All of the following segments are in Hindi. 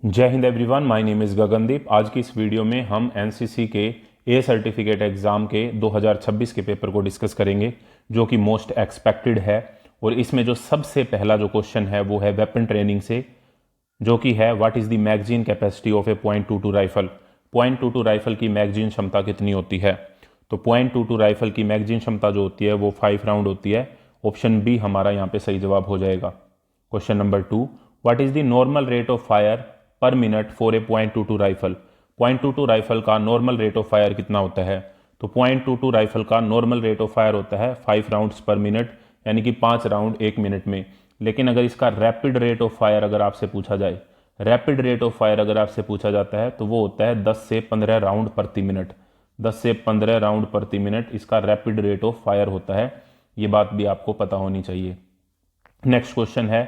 जय Hind everyone, my name is Gagandeep. आज की इस वीडियो में हम एनसीसी के ए सर्टिफिकेट एग्ज़ाम के 2026 के पेपर को डिस्कस करेंगे, जो कि मोस्ट एक्सपेक्टेड है। और इसमें जो सबसे पहला जो क्वेश्चन है वो है वेपन ट्रेनिंग से, जो कि है what is the magazine capacity of A .22 rifle. .22 rifle की मैगजीन क्षमता कितनी होती है? तो .22 राइफल की मैगजीन क्षमता जो होती है वो 5 राउंड होती है। ऑप्शन बी हमारा यहाँ पे सही जवाब हो जाएगा। Question number 2, what is the normal rate of fire पर minute for a .22 rifle. .22 rifle का नॉर्मल रेट ऑफ फायर कितना होता है? तो .22 राइफल का नॉर्मल रेट ऑफ फायर होता है 5 राउंड्स पर मिनट, यानी कि 5 राउंड 1 मिनट में। लेकिन अगर इसका रैपिड रेट ऑफ फायर अगर आपसे पूछा जाए, रैपिड रेट ऑफ फायर अगर आपसे पूछा जाता है तो वो होता है 10 से 15 राउंड प्रति मिनट। 10 से 15 राउंड प्रति मिनट इसका रैपिड रेट ऑफ फायर होता है। ये बात भी आपको पता होनी चाहिए। नेक्स्ट क्वेश्चन है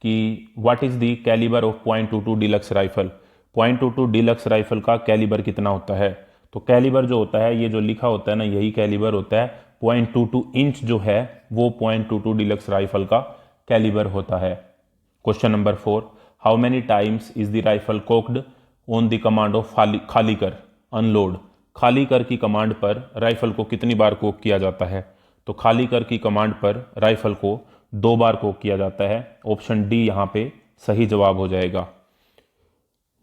कि what is the calibre of .22 deluxe rifle. .22 deluxe rifle का कैलिबर कितना होता है? तो कैलिबर जो होता है, ये जो लिखा होता है ना, यही कैलिबर होता है। .22 इंच जो है वो .22 डिलक्स राइफल का कैलिबर होता है। Question number 4, how many times is the rifle cocked on the command of खाली कर अनलोड। खाली कर की कमांड पर राइफल को कितनी बार कोक किया जाता है? तो खाली कर की कमांड पर राइफल को 2 बार कोक किया जाता है। ऑप्शन डी यहाँ पे सही जवाब हो जाएगा।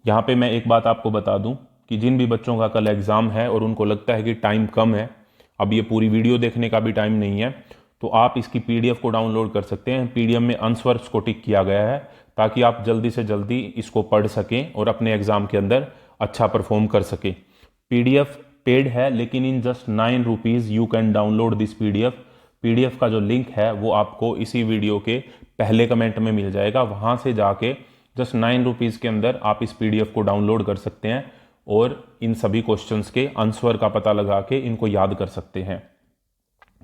यहाँ पे मैं एक बात आपको बता दूं कि जिन भी बच्चों का कल एग्ज़ाम है और उनको लगता है कि टाइम कम है, अब ये पूरी वीडियो देखने का भी टाइम नहीं है, तो आप इसकी पीडीएफ को डाउनलोड कर सकते हैं। पीडीएफ में आंसर्स को टिक किया गया है ताकि आप जल्दी से जल्दी इसको पढ़ सकें और अपने एग्ज़ाम के अंदर अच्छा परफॉर्म कर सकें। पीडीएफ पेड है, लेकिन in just 9 rupees you can download this PDF. PDF का जो लिंक है वो आपको इसी वीडियो के पहले कमेंट में मिल जाएगा। वहाँ से जाके जस्ट 9 रुपीज़ के अंदर आप इस पीडीएफ को डाउनलोड कर सकते हैं और इन सभी क्वेश्चंस के आंसर का पता लगा के इनको याद कर सकते हैं।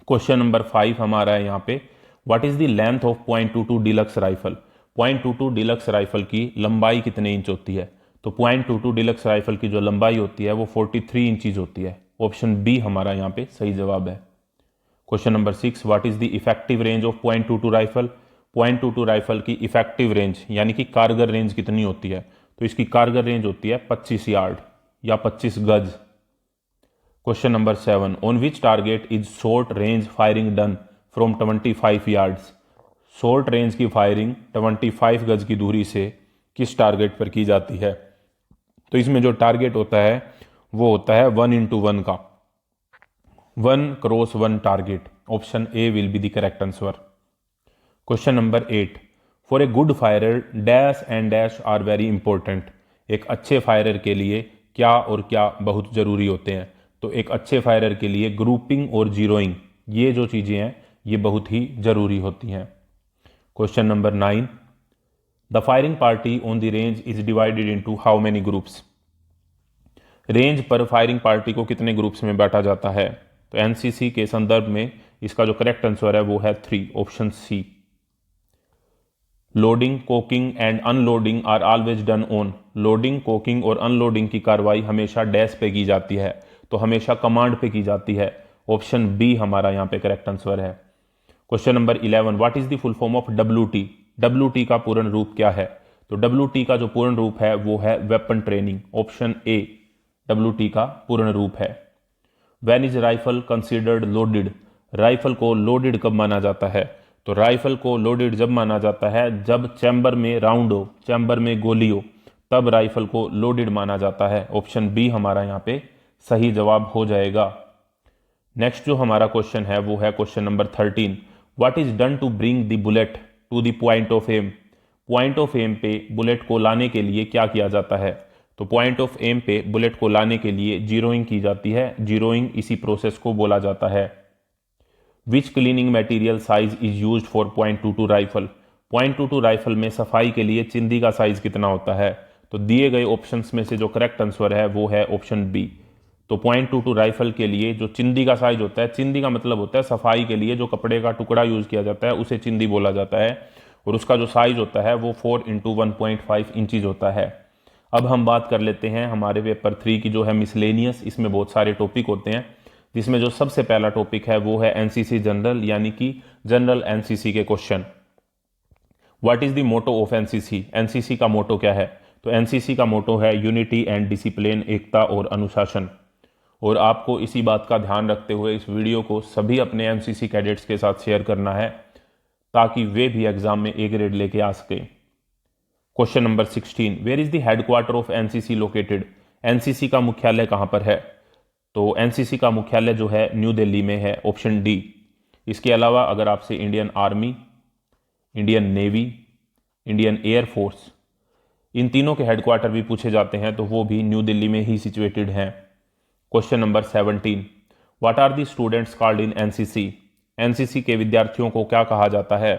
क्वेश्चन नंबर 5 हमारा है यहाँ पे, what is the length of .22 deluxe rifle. .22 deluxe rifle की लंबाई कितने इंच होती है? तो .22 डिलक्स राइफल की जो लंबाई होती है वो 43 इंचीज होती है। ऑप्शन बी हमारा यहाँ पे सही जवाब है। Question number 6, what is the effective range of .22 rifle. .22 rifle की इफेक्टिव रेंज यानी कि कारगर रेंज कितनी होती है? तो इसकी कारगर रेंज होती है 25 यार्ड या 25 गज। Question number 7, on which target is short range firing done from 25 yards. Short range की फायरिंग 25 गज की दूरी से किस टारगेट पर की जाती है? तो इसमें जो टारगेट होता है वो होता है 1:1 का, 1x1 target. Option A will be the correct answer. Question number 8, for a good firer dash and dash are very important. एक अच्छे फायरर के लिए क्या और क्या बहुत जरूरी होते हैं? तो एक अच्छे फायरर के लिए ग्रुपिंग और जीरोइंग, ये जो चीज़ें हैं ये बहुत ही जरूरी होती हैं। Question number 9, the firing party on the range is divided into how many groups. Range पर फायरिंग पार्टी को कितने ग्रुप्स में बांटा जाता है? तो एनसीसी के संदर्भ में इसका जो करेक्ट आंसर है वो है 3, option C. Loading, cocking and unloading are always done on. Loading, cocking और अनलोडिंग की कार्रवाई हमेशा डैश पे की जाती है, तो हमेशा कमांड पे की जाती है। ऑप्शन बी हमारा यहाँ पे करेक्ट आंसर है। Question number 11, what is the full form of WT। WT का पूर्ण रूप क्या है? तो WT का जो पूर्ण रूप है वो है weapon training. Option A WT का पूर्ण रूप है। When is rifle considered loaded. Rifle को लोडेड कब माना जाता है? तो राइफल को लोडेड जब माना जाता है जब चैम्बर में राउंड हो, चैम्बर में गोली हो, तब राइफल को लोडेड माना जाता है। ऑप्शन बी हमारा यहाँ पे सही जवाब हो जाएगा। नेक्स्ट जो हमारा क्वेश्चन है वो है question number 13, what is done to bring the bullet to the point of aim. Point of aim पे बुलेट को लाने के लिए क्या किया जाता है? तो पॉइंट ऑफ एम पे बुलेट को लाने के लिए जीरोइंग की जाती है। जीरोइंग इसी प्रोसेस को बोला जाता है। Which cleaning material size is used for .22 rifle. .22 rifle में सफाई के लिए चिंदी का साइज कितना होता है? तो दिए गए ऑप्शंस में से जो करेक्ट आंसर है वो है ऑप्शन बी। तो .22 राइफल के लिए जो चिंदी का साइज होता है, चिंदी का मतलब होता है सफाई के लिए जो कपड़े का टुकड़ा यूज किया जाता है उसे चिंदी बोला जाता है, और उसका जो साइज होता है वो 4x1.5 इंचज होता है। अब हम बात कर लेते हैं हमारे पेपर 3 की जो है मिसलेनियस। इसमें बहुत सारे टॉपिक होते हैं, जिसमें जो सबसे पहला टॉपिक है वो है एनसीसी जनरल, यानी कि जनरल एनसीसी के question. What is the motto of NCC. NCC का मोटो क्या है? तो एनसीसी का मोटो है यूनिटी एंड डिसिप्लिन, एकता और अनुशासन। और आपको इसी बात का ध्यान रखते हुए इस वीडियो को सभी अपने एनसीसी कैडेट्स के साथ शेयर करना है ताकि वे भी एग्जाम में ए ग्रेड लेके आ सके। Question number 16, where is the headquarter of NCC located? NCC का मुख्यालय कहां पर है? तो एनसीसी का मुख्यालय जो है न्यू दिल्ली में है, ऑप्शन डी। इसके अलावा अगर आपसे Indian army, Indian navy, Indian air force, इन तीनों के हेडक्वार्टर भी पूछे जाते हैं तो वो भी न्यू दिल्ली में ही सिचुएटेड हैं। Question number 17, what are the students called in NCC? NCC के विद्यार्थियों को क्या कहा जाता है?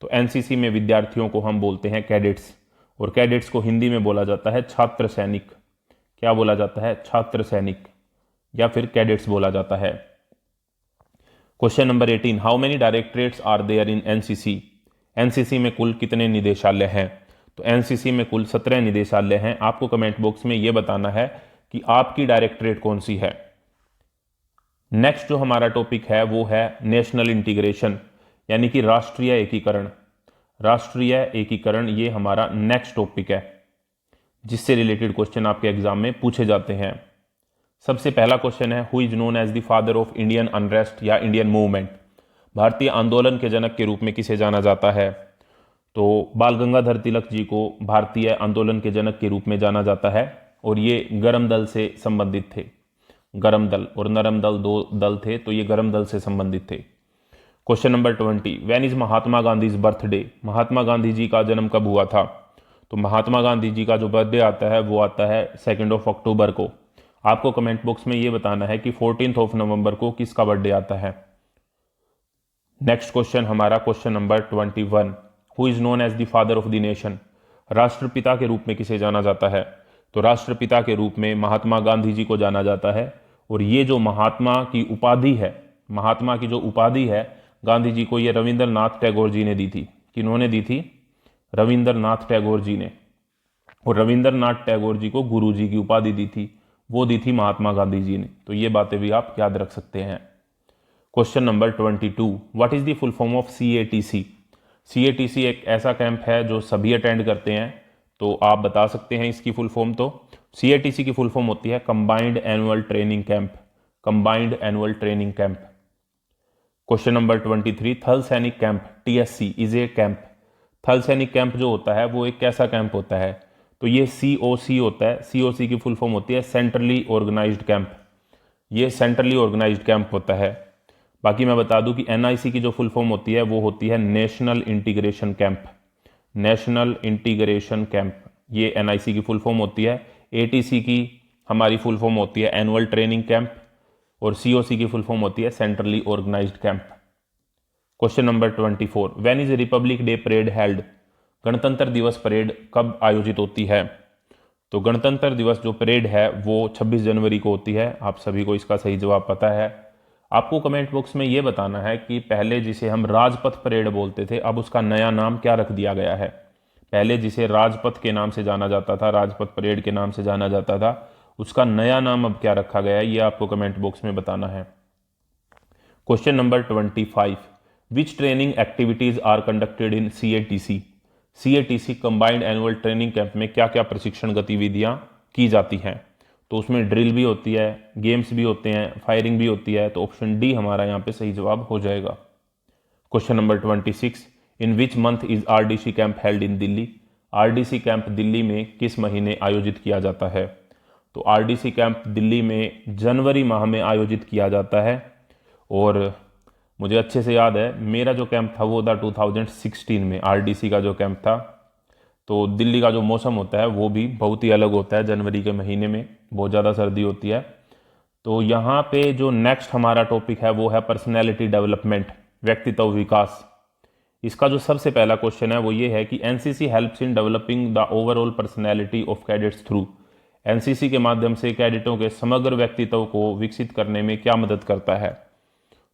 तो एनसीसी में विद्यार्थियों को हम बोलते हैं कैडेट्स, और कैडेट्स को हिंदी में बोला जाता है छात्र सैनिक। क्या बोला जाता है? छात्र सैनिक या फिर कैडेट्स बोला जाता है। Question number 18, how many directorates are there in NCC? NCC में कुल कितने निदेशालय हैं? तो एनसीसी में कुल 17 निदेशालय हैं। आपको कमेंट बॉक्स में यह बताना है कि आपकी डायरेक्टरेट कौन सी है। नेक्स्ट जो हमारा टॉपिक है वो है नेशनल इंटीग्रेशन, यानी कि राष्ट्रीय एकीकरण। राष्ट्रीय एकीकरण ये हमारा नेक्स्ट टॉपिक है जिससे रिलेटेड क्वेश्चन आपके एग्जाम में पूछे जाते हैं। सबसे पहला क्वेश्चन है, who is known as the father of Indian unrest या इंडियन मूवमेंट? भारतीय आंदोलन के जनक के रूप में किसे जाना जाता है? तो बाल गंगाधर तिलक जी को भारतीय आंदोलन के जनक के रूप में जाना जाता है, और ये गरम दल से संबंधित थे। गरम दल और नरम दल दो दल थे, तो ये गरम दल से संबंधित थे। Question number 20, when is Mahatma Gandhi's birthday? Mahatma Gandhi ji का जन्म कब हुआ था? तो महात्मा गांधी जी का जो बर्थडे आता है वो आता है 2 अक्टूबर को। आपको कमेंट बॉक्स में ये बताना है कि 14 नवंबर को किसका बर्थडे आता है। नेक्स्ट क्वेश्चन हमारा question number 21, who is known as the father of the nation? राष्ट्रपिता के रूप में किसे जाना जाता है? तो राष्ट्रपिता के रूप में महात्मा गांधी जी को जाना जाता है, और ये जो महात्मा की उपाधि है, महात्मा की जो उपाधि है गांधी जी को, ये रविंद्रनाथ टैगोर जी ने दी थी। किन्होंने दी थी? रविंद्रनाथ टैगोर जी ने। और रविंद्रनाथ टैगोर जी को गुरु जी की उपाधि दी थी, वो दी थी महात्मा गांधी जी ने। तो ये बातें भी आप याद रख सकते हैं। Question number 22, what is the full form of CATC? CATC एक ऐसा कैंप है जो सभी अटेंड करते हैं, तो आप बता सकते हैं इसकी फुल फॉर्म। तो सीएटीसी की फुल फॉर्म होती है combined annual training camp. Combined annual training camp. Question number 23, थल सैनिक camp TSC is a camp? थल सैनिक कैंप जो होता है वो एक कैसा कैंप होता है? तो ये सीओसी होता है। सीओसी की फुल फॉर्म होती है सेंट्रली ऑर्गेनाइज्ड कैंप। ये सेंट्रली ऑर्गेनाइज्ड कैंप होता है। बाकी मैं बता दूं कि एनआईसी की जो फुल फॉर्म होती है वो होती है national integration camp. National integration camp ये एनआईसी की फुल फॉर्म होती है। एटीसी की हमारी फुल फॉर्म होती है एनुअल ट्रेनिंग कैंप, और सीओसी की फुल फॉर्म होती है centrally organised camp. Question number 24, when is Republic Day parade held? गणतंत्र दिवस परेड कब आयोजित होती है? तो गणतंत्र दिवस जो परेड है वो 26 जनवरी को होती है। आप सभी को इसका सही जवाब पता है। आपको कमेंट बॉक्स में ये बताना है कि पहले जिसे हम राजपथ परेड बोलते थे, अब उसका नया नाम क्या रख दिया गया है। पहले जिसे राजपथ के नाम से जाना जाता था, राजपथ परेड के नाम से जाना जाता था, उसका नया नाम अब क्या रखा गया है, ये आपको कमेंट बॉक्स में बताना है। Question number 25, which training activities are conducted in CATC? CATC combined annual training camp में क्या क्या प्रशिक्षण गतिविधियां की जाती हैं? तो उसमें ड्रिल भी होती है, गेम्स भी होते हैं, फायरिंग भी होती है। तो ऑप्शन डी हमारा यहाँ पे सही जवाब हो जाएगा। Question number 26, in which month is RDC camp held in Delhi? RDC camp Delhi में किस महीने आयोजित किया जाता है? तो आरडीसी कैंप दिल्ली में जनवरी माह में आयोजित किया जाता है। और मुझे अच्छे से याद है, मेरा जो कैंप था वो था 2016 में। आरडीसी का जो कैंप था, तो दिल्ली का जो मौसम होता है वो भी बहुत ही अलग होता है। जनवरी के महीने में बहुत ज़्यादा सर्दी होती है। तो यहाँ पे जो नेक्स्ट हमारा टॉपिक है वो है पर्सनैलिटी डेवलपमेंट, व्यक्तित्व विकास। इसका जो सबसे पहला क्वेश्चन है वो ये है कि NCC helps in developing the overall personality of cadets through? NCC के माध्यम से कैडेटों के समग्र व्यक्तित्व को विकसित करने में क्या मदद करता है?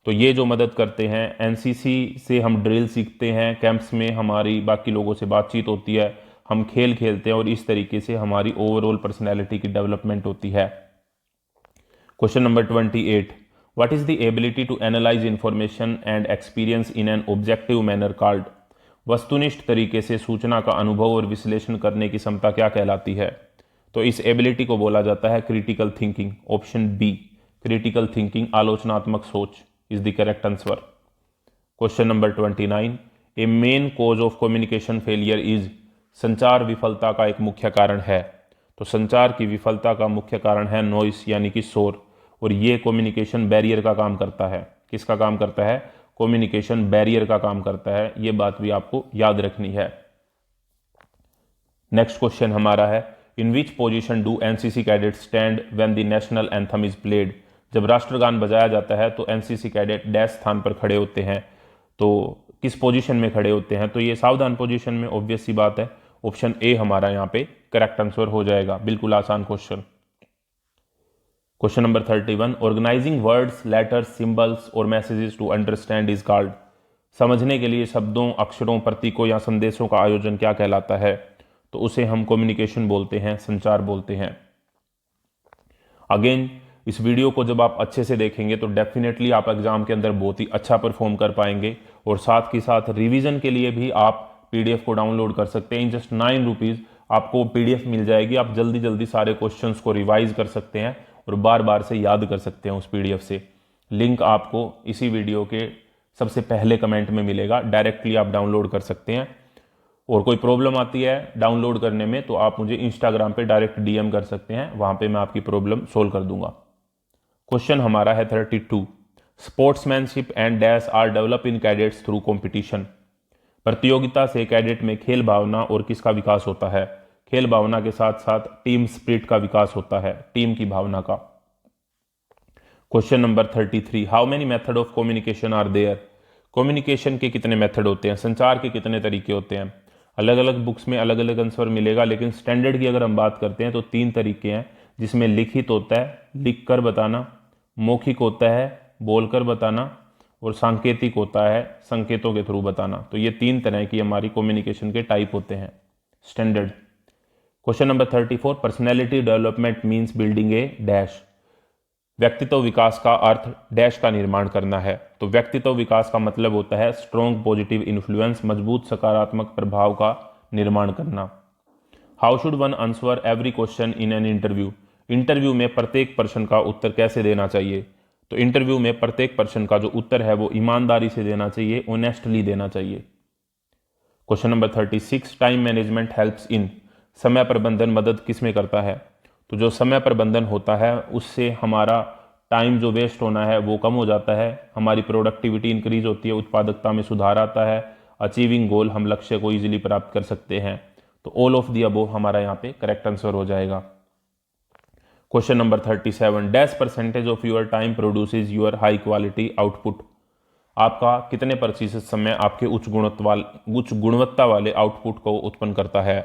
तो ये जो मदद करते हैं, एनसीसी से हम ड्रिल सीखते हैं, कैंप्स में हमारी बाकी लोगों से बातचीत होती है, हम खेल खेलते हैं, और इस तरीके से हमारी ओवरऑल पर्सनैलिटी की डेवलपमेंट होती है। Question number 28, what is the ability to analyse information and experience in an objective manner called? वस्तुनिष्ठ तरीके से सूचना का अनुभव और विश्लेषण करने की क्षमता क्या कहलाती है? तो इस एबिलिटी को बोला जाता है critical thinking. Option B, critical thinking, आलोचनात्मक सोच is the correct answer. Question number 29, a main cause of communication failure is, संचार विफलता का एक मुख्य कारण है। तो संचार की विफलता का मुख्य कारण है नॉइस यानी कि शोर, और ये कम्युनिकेशन बैरियर का काम करता है। किसका काम करता है? कम्युनिकेशन बैरियर का काम करता है। ये बात भी आपको याद रखनी है। नेक्स्ट क्वेश्चन हमारा है, in which position do NCC cadet stand when the national anthem is played? जब राष्ट्रगान बजाया जाता है तो एनसीसी कैडेट डैश स्थान पर खड़े होते हैं। तो किस पोजीशन में खड़े होते हैं? तो ये सावधान पोजीशन में, ऑब्वियस सी बात है। ऑप्शन ए हमारा यहाँ पे करेक्ट आंसर हो जाएगा। बिल्कुल आसान question. Question number 31, organizing words, letters, symbols और messages to understand is called. समझने के लिए शब्दों, अक्षरों, प्रतीकों या संदेशों का आयोजन क्या कहलाता है? तो उसे हम कम्युनिकेशन बोलते हैं, संचार बोलते हैं। अगेन इस वीडियो को जब आप अच्छे से देखेंगे तो डेफिनेटली आप एग्जाम के अंदर बहुत ही अच्छा परफॉर्म कर पाएंगे, और साथ ही साथ रिवीजन के लिए भी आप पीडीएफ को डाउनलोड कर सकते हैं। इन जस्ट 9 रुपीज़ आपको पीडीएफ मिल जाएगी। आप जल्दी जल्दी सारे क्वेश्चंस को रिवाइज कर सकते हैं और बार बार से याद कर सकते हैं उस पीडीएफ से। लिंक आपको इसी वीडियो के सबसे पहले कमेंट में मिलेगा, डायरेक्टली आप डाउनलोड कर सकते हैं। और कोई प्रॉब्लम आती है डाउनलोड करने में तो आप मुझे इंस्टाग्राम पे डायरेक्ट डीएम कर सकते हैं, वहां पे मैं आपकी प्रॉब्लम सोल्व कर दूंगा। क्वेश्चन हमारा है 32, sportsmanship and dash are develop in cadets through competition. प्रतियोगिता से कैडेट में खेल भावना और किसका विकास होता है? खेल भावना के साथ साथ टीम स्पिरिट का विकास होता है, टीम की भावना का। Question number 33, how many method of communication are there? Communication के कितने मेथड होते हैं? संचार के कितने तरीके होते हैं? अलग अलग बुक्स में अलग अलग आंसर मिलेगा, लेकिन स्टैंडर्ड की अगर हम बात करते हैं तो 3 तरीके हैं, जिसमें लिखित होता है, लिख कर बताना, मौखिक होता है, बोलकर बताना, और सांकेतिक होता है, संकेतों के थ्रू बताना। तो ये 3 तरह की हमारी कम्युनिकेशन के टाइप होते हैं standard. Question number 34, personality development means building a dash. व्यक्तित्व विकास का अर्थ डैश का निर्माण करना है। तो व्यक्तित्व विकास का मतलब होता है स्ट्रॉन्ग पॉजिटिव इन्फ्लुएंस, मजबूत सकारात्मक प्रभाव का निर्माण करना। How should one answer every question in an interview? Interview में प्रत्येक प्रश्न का उत्तर कैसे देना चाहिए? तो इंटरव्यू में प्रत्येक प्रश्न का जो उत्तर है वो ईमानदारी से देना चाहिए, ऑनेस्टली देना चाहिए। Question number 36, time management helps in. समय प्रबंधन मदद किस में करता है? तो जो समय प्रबंधन होता है उससे हमारा टाइम जो वेस्ट होना है वो कम हो जाता है, हमारी प्रोडक्टिविटी इंक्रीज होती है, उत्पादकता में सुधार आता है, अचीविंग गोल, हम लक्ष्य को इजीली प्राप्त कर सकते हैं। तो ऑल ऑफ दी अबोव हमारा यहाँ पे करेक्ट आंसर हो जाएगा। Question number 37, dash percentage of your time produces your high quality output. आपका कितने प्रतिशत समय आपके उच्च गुणवत्ता वाले आउटपुट को उत्पन्न करता है?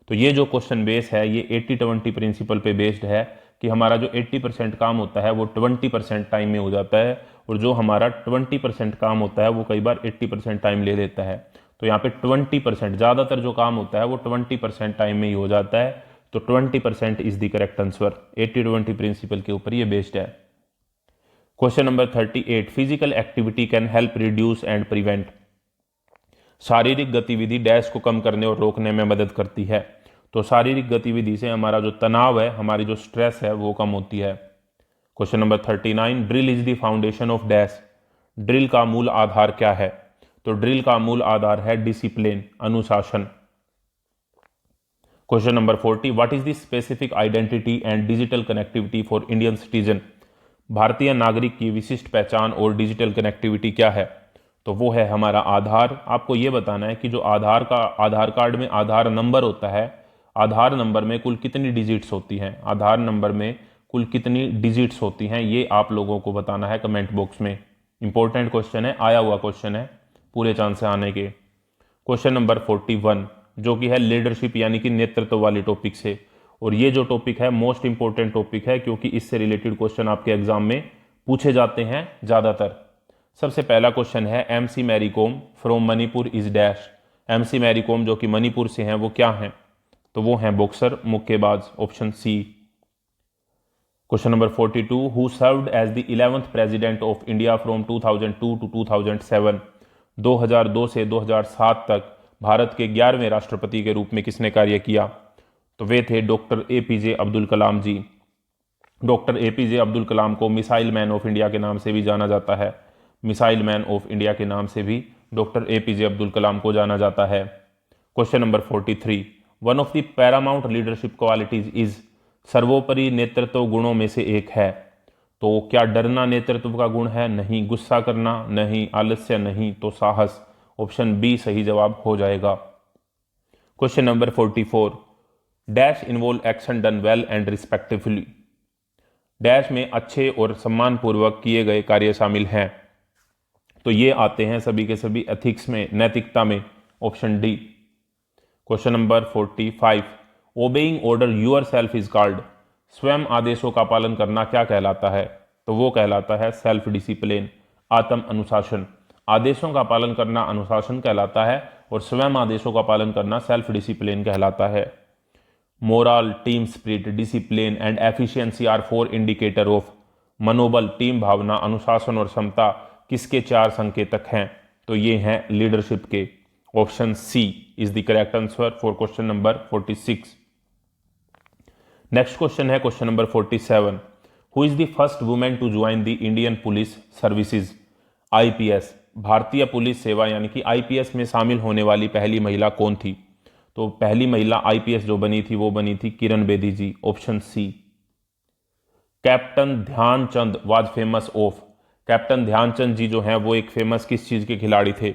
तो ये जो क्वेश्चन बेस है ये 80-20 प्रिंसिपल पे बेस्ड है, कि हमारा जो 80% काम होता है वो 20% टाइम में हो जाता है, और जो हमारा 20% काम होता है वो कई बार 80% टाइम ले लेता है। तो यहाँ पे 20%, ज़्यादातर जो काम होता है वो 20% टाइम में ही हो जाता है। तो 20% is the correct answer. 80-20 principle के ऊपर ये बेस्ड है। Question number 38, physical activity can help reduce and prevent. शारीरिक गतिविधि डैश को कम करने और रोकने में मदद करती है। तो शारीरिक गतिविधि से हमारा जो तनाव है, हमारी जो स्ट्रेस है वो कम होती है। Question number 39, drill is the foundation of dash. Drill का मूल आधार क्या है? तो ड्रिल का मूल आधार है डिसिप्लिन, अनुशासन। Question number 40, what is the specific identity and digital connectivity for Indian citizen. भारतीय नागरिक की विशिष्ट पहचान और डिजिटल कनेक्टिविटी क्या है? तो वो है हमारा आधार। आपको ये बताना है कि जो आधार कार्ड में आधार नंबर होता है, आधार नंबर में कुल कितनी डिजिट्स होती हैं, आधार नंबर में कुल कितनी डिजिट्स होती हैं, ये आप लोगों को बताना है कमेंट बॉक्स में। इंपॉर्टेंट क्वेश्चन है, आया हुआ क्वेश्चन है, पूरे चांस से आने के। क्वेश्चन नंबर 41 जो कि है लीडरशिप यानी कि नेतृत्व वाली टॉपिक से, और ये जो टॉपिक है मोस्ट इंपॉर्टेंट टॉपिक है, क्योंकि इससे रिलेटेड क्वेश्चन आपके एग्जाम में पूछे जाते हैं ज़्यादातर। सबसे पहला क्वेश्चन है, MC Mary Kom from Manipur is dash. MC Mary Kom जो कि मणिपुर से हैं वो क्या हैं? तो वो हैं बॉक्सर, मुक्केबाज, option C. Question number 42, who served as the 11th president of India from 2002 to 2007। 2002 से 2007 तक भारत के 11वें राष्ट्रपति के रूप में किसने कार्य किया? तो वे थे डॉक्टर एपीजे अब्दुल कलाम जी। डॉक्टर एपीजे अब्दुल कलाम को मिसाइल मैन ऑफ इंडिया के नाम से भी जाना जाता है। मिसाइल मैन ऑफ इंडिया के नाम से भी डॉक्टर एपीजे अब्दुल कलाम को जाना जाता है। Question number 43, one of the Paramount leadership qualities is, सर्वोपरि नेतृत्व गुणों में से एक है। तो क्या डरना नेतृत्व का गुण है? नहीं। गुस्सा करना? नहीं। आलस्य? नहीं। तो साहस। ऑप्शन बी सही जवाब हो जाएगा। Question number 44, dash involve action done well and respectfully. Dash में अच्छे और सम्मानपूर्वक किए गए कार्य शामिल हैं। तो ये आते हैं सभी के सभी एथिक्स में, नैतिकता में। Option D. Question number 45, obeying order yourself is called. स्वयं आदेशों का पालन करना क्या कहलाता है? तो वो कहलाता है सेल्फ डिसिप्लिन, आत्म अनुशासन। आदेशों का पालन करना अनुशासन कहलाता है और स्वयं आदेशों का पालन करना सेल्फ डिसिप्लिन कहलाता है। Morale, team spirit, discipline and efficiency are 4 indicator of. मनोबल, टीम भावना, अनुशासन और क्षमता किसके 4 संकेतक हैं? तो ये हैं लीडरशिप के। Option C is the correct answer for question number 46। Next question है question number 47, who is the first women to join the Indian police services, IPS. भारतीय पुलिस सेवा यानी कि आईपीएस में शामिल होने वाली पहली महिला कौन थी? तो पहली महिला आईपीएस जो बनी थी वो बनी थी Kiran Bedi ji. Option C. Captain Dhyan Chand was famous of. Captain Dhyan Chand ji जो हैं वो एक फेमस किस चीज के खिलाड़ी थे?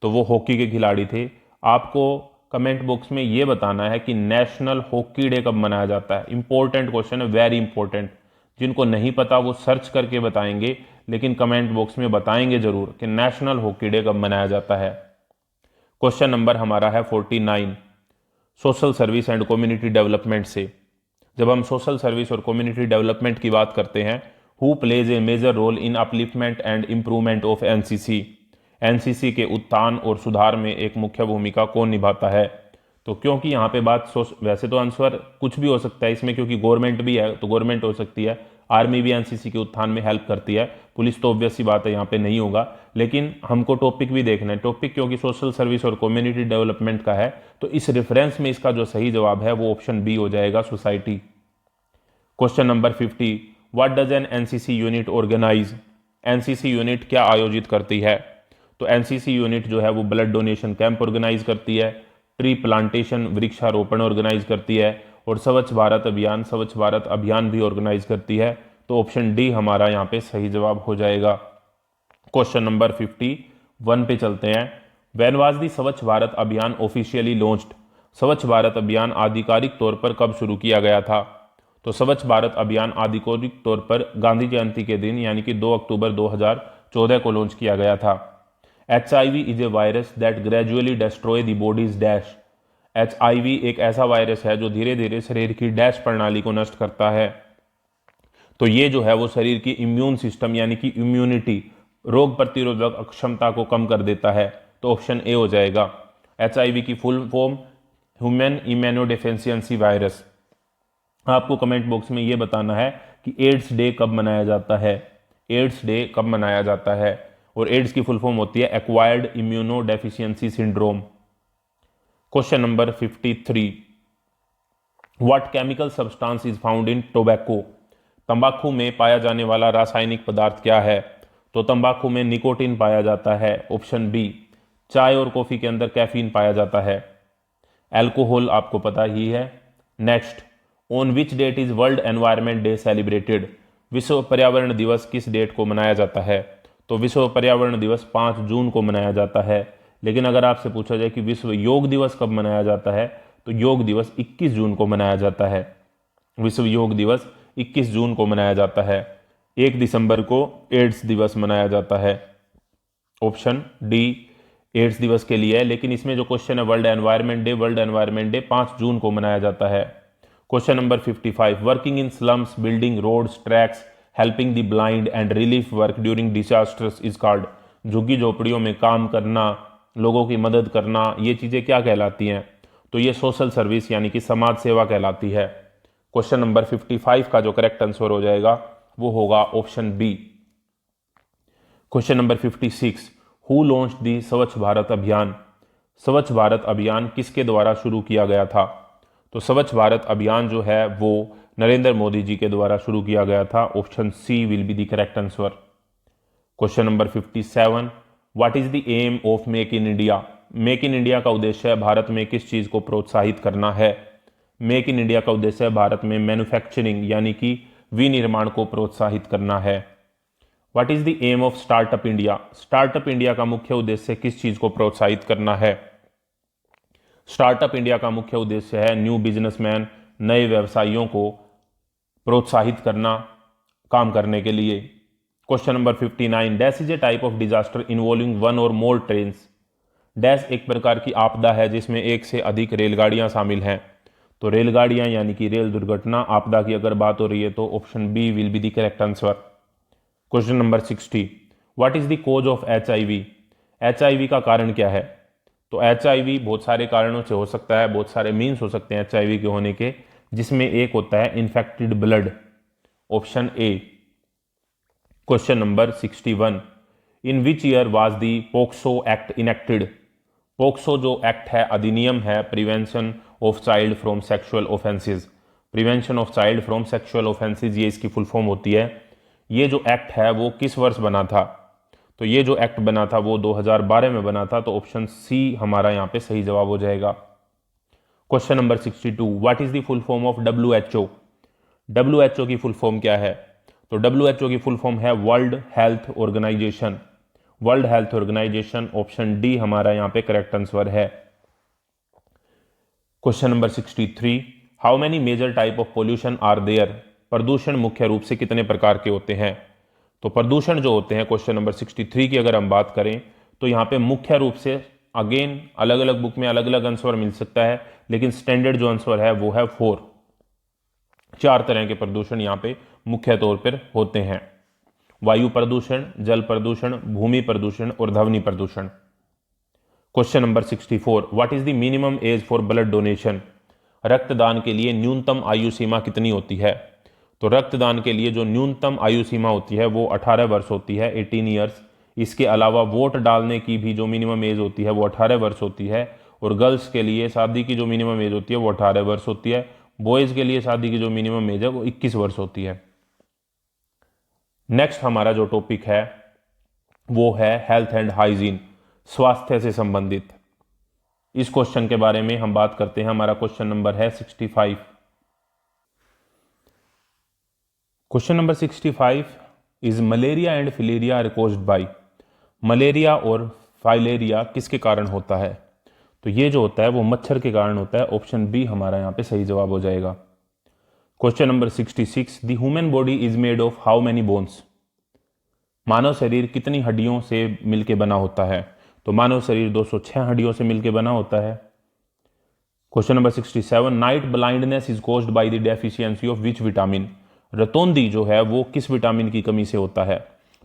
तो वो हॉकी के खिलाड़ी थे। आपको कमेंट बॉक्स में ये बताना है कि नेशनल हॉकी डे कब मनाया जाता है। इंपॉर्टेंट क्वेश्चन है, वेरी इंपॉर्टेंट। जिनको नहीं पता वो सर्च करके बताएंगे, लेकिन कमेंट बॉक्स में बताएंगे जरूर कि नेशनल हॉकी डे कब मनाया जाता है। क्वेश्चन नंबर हमारा है 49, social service and community development से। जब हम सोशल सर्विस और कम्युनिटी डेवलपमेंट की बात करते हैं, who plays a major role in upliftment and improvement of NCC. NCC के उत्थान और सुधार में एक मुख्य भूमिका कौन निभाता है? तो क्योंकि यहाँ पे बात वैसे तो आंसर कुछ भी हो सकता है इसमें, क्योंकि गवर्नमेंट भी है तो गवर्नमेंट हो सकती है, आर्मी भी एनसीसी के उत्थान में हेल्प करती है, पुलिस तो ऑब्वियस सी बात है यहाँ पे नहीं होगा। लेकिन हमको टॉपिक भी देखना है। टॉपिक क्योंकि सोशल सर्विस और कम्युनिटी डेवलपमेंट का है, तो इस रेफरेंस में इसका जो सही जवाब है वो ऑप्शन बी हो जाएगा, society. Question number 50, what does an NCC unit organise. NCC unit क्या आयोजित करती है? तो एनसीसी यूनिट जो है वो ब्लड डोनेशन कैंप ऑर्गेनाइज करती है, ट्री प्लांटेशन वृक्षारोपण ऑर्गेनाइज करती है, और स्वच्छ भारत अभियान भी ऑर्गेनाइज करती है। तो ऑप्शन डी हमारा यहाँ पे सही जवाब हो जाएगा। क्वेश्चन नंबर 51 पे चलते हैं। When was the Swachh Bharat अभियान ऑफिशियली लॉन्च्ड। स्वच्छ भारत अभियान आधिकारिक तौर पर कब शुरू किया गया था? तो स्वच्छ भारत अभियान आधिकारिक तौर पर गांधी जयंती के दिन यानी कि 2 अक्टूबर 2014 को लॉन्च किया गया था। HIV is a virus that gradually destroy the bodies dash. HIV एक ऐसा वायरस है जो धीरे धीरे शरीर की डैश प्रणाली को नष्ट करता है। तो ये जो है वो शरीर की इम्यून सिस्टम यानी कि इम्यूनिटी, रोग प्रतिरोधक क्षमता को कम कर देता है। तो ऑप्शन ए हो जाएगा। HIV की full form human immunodeficiency virus. आपको कमेंट बॉक्स में ये बताना है कि एड्स डे कब मनाया जाता है। एड्स डे कब मनाया जाता है? और एड्स की फुल फॉर्म होती है acquired immunodeficiency syndrome. Question number 53, what chemical substance is found in tobacco. तंबाकू में पाया जाने वाला रासायनिक पदार्थ क्या है? तो तंबाकू में निकोटीन पाया जाता है। Option B. चाय और कॉफी के अंदर कैफीन पाया जाता है। एल्कोहल आपको पता ही है। Next, on which date is World Environment Day celebrated. विश्व पर्यावरण दिवस किस डेट को मनाया जाता है? तो विश्व पर्यावरण दिवस 5 जून को मनाया जाता है। लेकिन अगर आपसे पूछा जाए कि विश्व योग दिवस कब मनाया जाता है, तो योग दिवस 21 जून को मनाया जाता है। विश्व योग दिवस 21 जून को मनाया जाता है। 1 दिसंबर को एड्स दिवस मनाया जाता है। ऑप्शन डी एड्स दिवस के लिए है, लेकिन इसमें जो क्वेश्चन है वर्ल्ड एनवायरनमेंट डे 5 जून को मनाया जाता है। Question number 55, working in slums, building roads, tracks, helping the blind and relief work during disasters is called. झुग्गी झोपड़ियों में काम करना, लोगों की मदद करना, ये चीजें क्या कहलाती हैं? तो ये सोशल सर्विस यानी कि समाज सेवा कहलाती है। क्वेश्चन नंबर 55 का जो करेक्ट आंसर हो जाएगा वो होगा option B. Question number 56, who launched the Swachh Bharat अभियान। स्वच्छ भारत अभियान किसके द्वारा शुरू किया गया था? तो स्वच्छ भारत अभियान जो है वो नरेंद्र मोदी जी के द्वारा शुरू किया गया था। Option C will be the correct answer. Question number 57, what is the aim of make in India? Make in India का उद्देश्य है भारत में किस चीज को प्रोत्साहित करना है? मेक इन इंडिया का उद्देश्य है भारत में मैन्युफैक्चरिंग यानी कि विनिर्माण को प्रोत्साहित करना है। What is the aim of startup India? Startup India का मुख्य उद्देश्य किस चीज को प्रोत्साहित करना है? स्टार्टअप इंडिया का मुख्य उद्देश्य है न्यू बिजनेसमैन, नए व्यवसायियों को प्रोत्साहित करना काम करने के लिए। Question number 59, dash is a type of disaster involving one और मोर ट्रेन्स। डैश एक प्रकार की आपदा है जिसमें एक से अधिक रेलगाड़ियां शामिल हैं। तो रेलगाड़ियां यानी कि रेल दुर्घटना आपदा की अगर बात हो रही है तो option B will be the correct answer. Question number 60, what is the cause of HIV? HIV का कारण क्या है? तो HIV बहुत सारे कारणों से हो सकता है, बहुत सारे मीन्स हो सकते हैं HIV के होने के, जिसमें एक होता है infected blood, option A. Question number 61, in which year was the POCSO act enacted? POCSO जो एक्ट है, अधिनियम है, prevention of child from sexual offences. Prevention of child from sexual offences ये इसकी फुल फॉर्म होती है। ये जो एक्ट है वो किस वर्ष बना था? तो ये जो एक्ट बना था वो 2012 में बना था। तो ऑप्शन सी हमारा यहाँ पे सही जवाब हो जाएगा। Question number 62, what is the full form of WHO? WHO की फुल फॉर्म क्या है? तो WHO की फुल फॉर्म है World Health Organisation. World Health Organisation, option D हमारा यहाँ पे करेक्ट आंसर है। Question number 63, how many major type of pollution are there? प्रदूषण मुख्य रूप से कितने प्रकार के होते हैं? तो प्रदूषण जो होते हैं, क्वेश्चन नंबर 63 की अगर हम बात करें तो यहाँ पे मुख्य रूप से, अगेन अलग अलग बुक में अलग अलग आंसर मिल सकता है, लेकिन स्टैंडर्ड जो आंसर है वो है 4। 4 तरह के प्रदूषण यहाँ पे मुख्य तौर पर होते हैं: वायु प्रदूषण, जल प्रदूषण, भूमि प्रदूषण और ध्वनि प्रदूषण। Question number 64, what is the minimum age for blood donation? रक्तदान के लिए न्यूनतम आयु सीमा कितनी होती है? तो रक्तदान के लिए जो न्यूनतम आयु सीमा होती है वो 18 वर्ष होती है, 18 ईयर्स। इसके अलावा वोट डालने की भी जो मिनिमम एज होती है वो 18 वर्ष होती है। और गर्ल्स के लिए शादी की जो मिनिमम एज होती है वो 18 वर्ष होती है। बॉयज के लिए शादी की जो मिनिमम एज है वो 21 वर्ष होती है। नेक्स्ट हमारा जो टॉपिक है वो है हेल्थ एंड हाइजीन, स्वास्थ्य से संबंधित। इस क्वेश्चन के बारे में हम बात करते हैं। हमारा क्वेश्चन नंबर है 65। Question number 65 is malaria and filaria are caused by? Malaria और फाइलेरिया किसके कारण होता है? तो ये जो होता है वो मच्छर के कारण होता है। ऑप्शन बी हमारा यहाँ पे सही जवाब हो जाएगा। Question number 66, the human body is made of how many bones? मानव शरीर कितनी हड्डियों से मिलकर बना होता है? तो मानव शरीर 206 हड्डियों से मिलकर बना होता है। Question number 67, night blindness is caused by the deficiency of which vitamin? रतौंधी जो है वो किस विटामिन की कमी से होता है?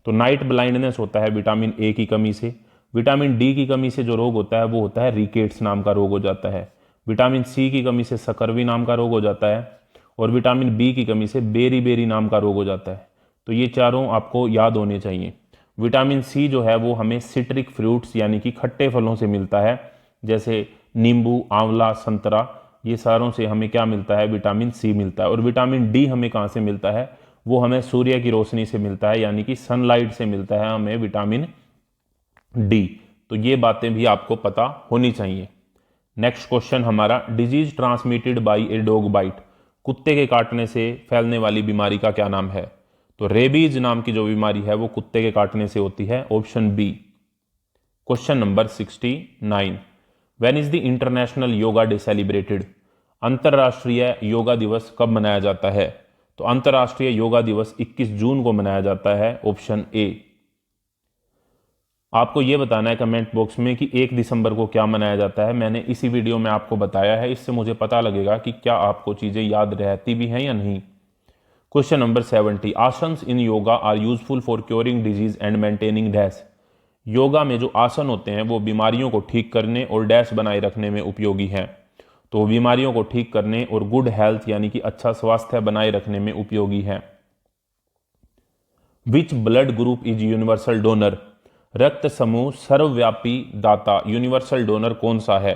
तो नाइट ब्लाइंडनेस होता है विटामिन ए की कमी से। विटामिन डी की कमी से जो रोग होता है वो होता है रिकेट्स नाम का रोग हो जाता है। विटामिन सी की कमी से सकर्वी नाम का रोग हो जाता है। और विटामिन बी की कमी से बेरी बेरी नाम का रोग हो जाता है। तो ये चारों आपको याद होने चाहिए। विटामिन सी जो है वो हमें सिट्रिक फ्रूट्स यानी कि खट्टे फलों से मिलता है, जैसे नींबू, आंवला, संतरा, ये सारों से हमें क्या मिलता है? विटामिन सी मिलता है। और विटामिन डी हमें कहाँ से मिलता है? वो हमें सूर्य की रोशनी से मिलता है, यानी कि सनलाइट से मिलता है हमें विटामिन डी। तो ये बातें भी आपको पता होनी चाहिए। नेक्स्ट क्वेश्चन हमारा, disease transmitted by a dog bite? कुत्ते के काटने से फैलने वाली बीमारी का क्या नाम है? तो रेबीज नाम की जो बीमारी है वो कुत्ते के काटने से होती है। Option B. Question number 69, when is the International Yoga Day celebrated? अंतर्राष्ट्रीय योगा दिवस कब मनाया जाता है? तो अंतर्राष्ट्रीय योगा दिवस 21 जून को मनाया जाता है। ऑप्शन ए। आपको यह बताना है कमेंट बॉक्स में कि 1 दिसंबर को क्या मनाया जाता है। मैंने इसी वीडियो में आपको बताया है, इससे मुझे पता लगेगा कि क्या आपको चीजें याद रहती भी हैं या नहीं। Question number 70, asanas in yoga are useful for curing disease and maintaining dash? Yoga में जो आसन होते हैं वो बीमारियों को ठीक करने और डैश बनाए रखने में उपयोगी हैं। तो बीमारियों को ठीक करने और गुड हेल्थ यानी कि अच्छा स्वास्थ्य बनाए रखने में उपयोगी है। Which blood group is universal donor? रक्त समूह सर्वव्यापी दाता यूनिवर्सल डोनर कौन सा है?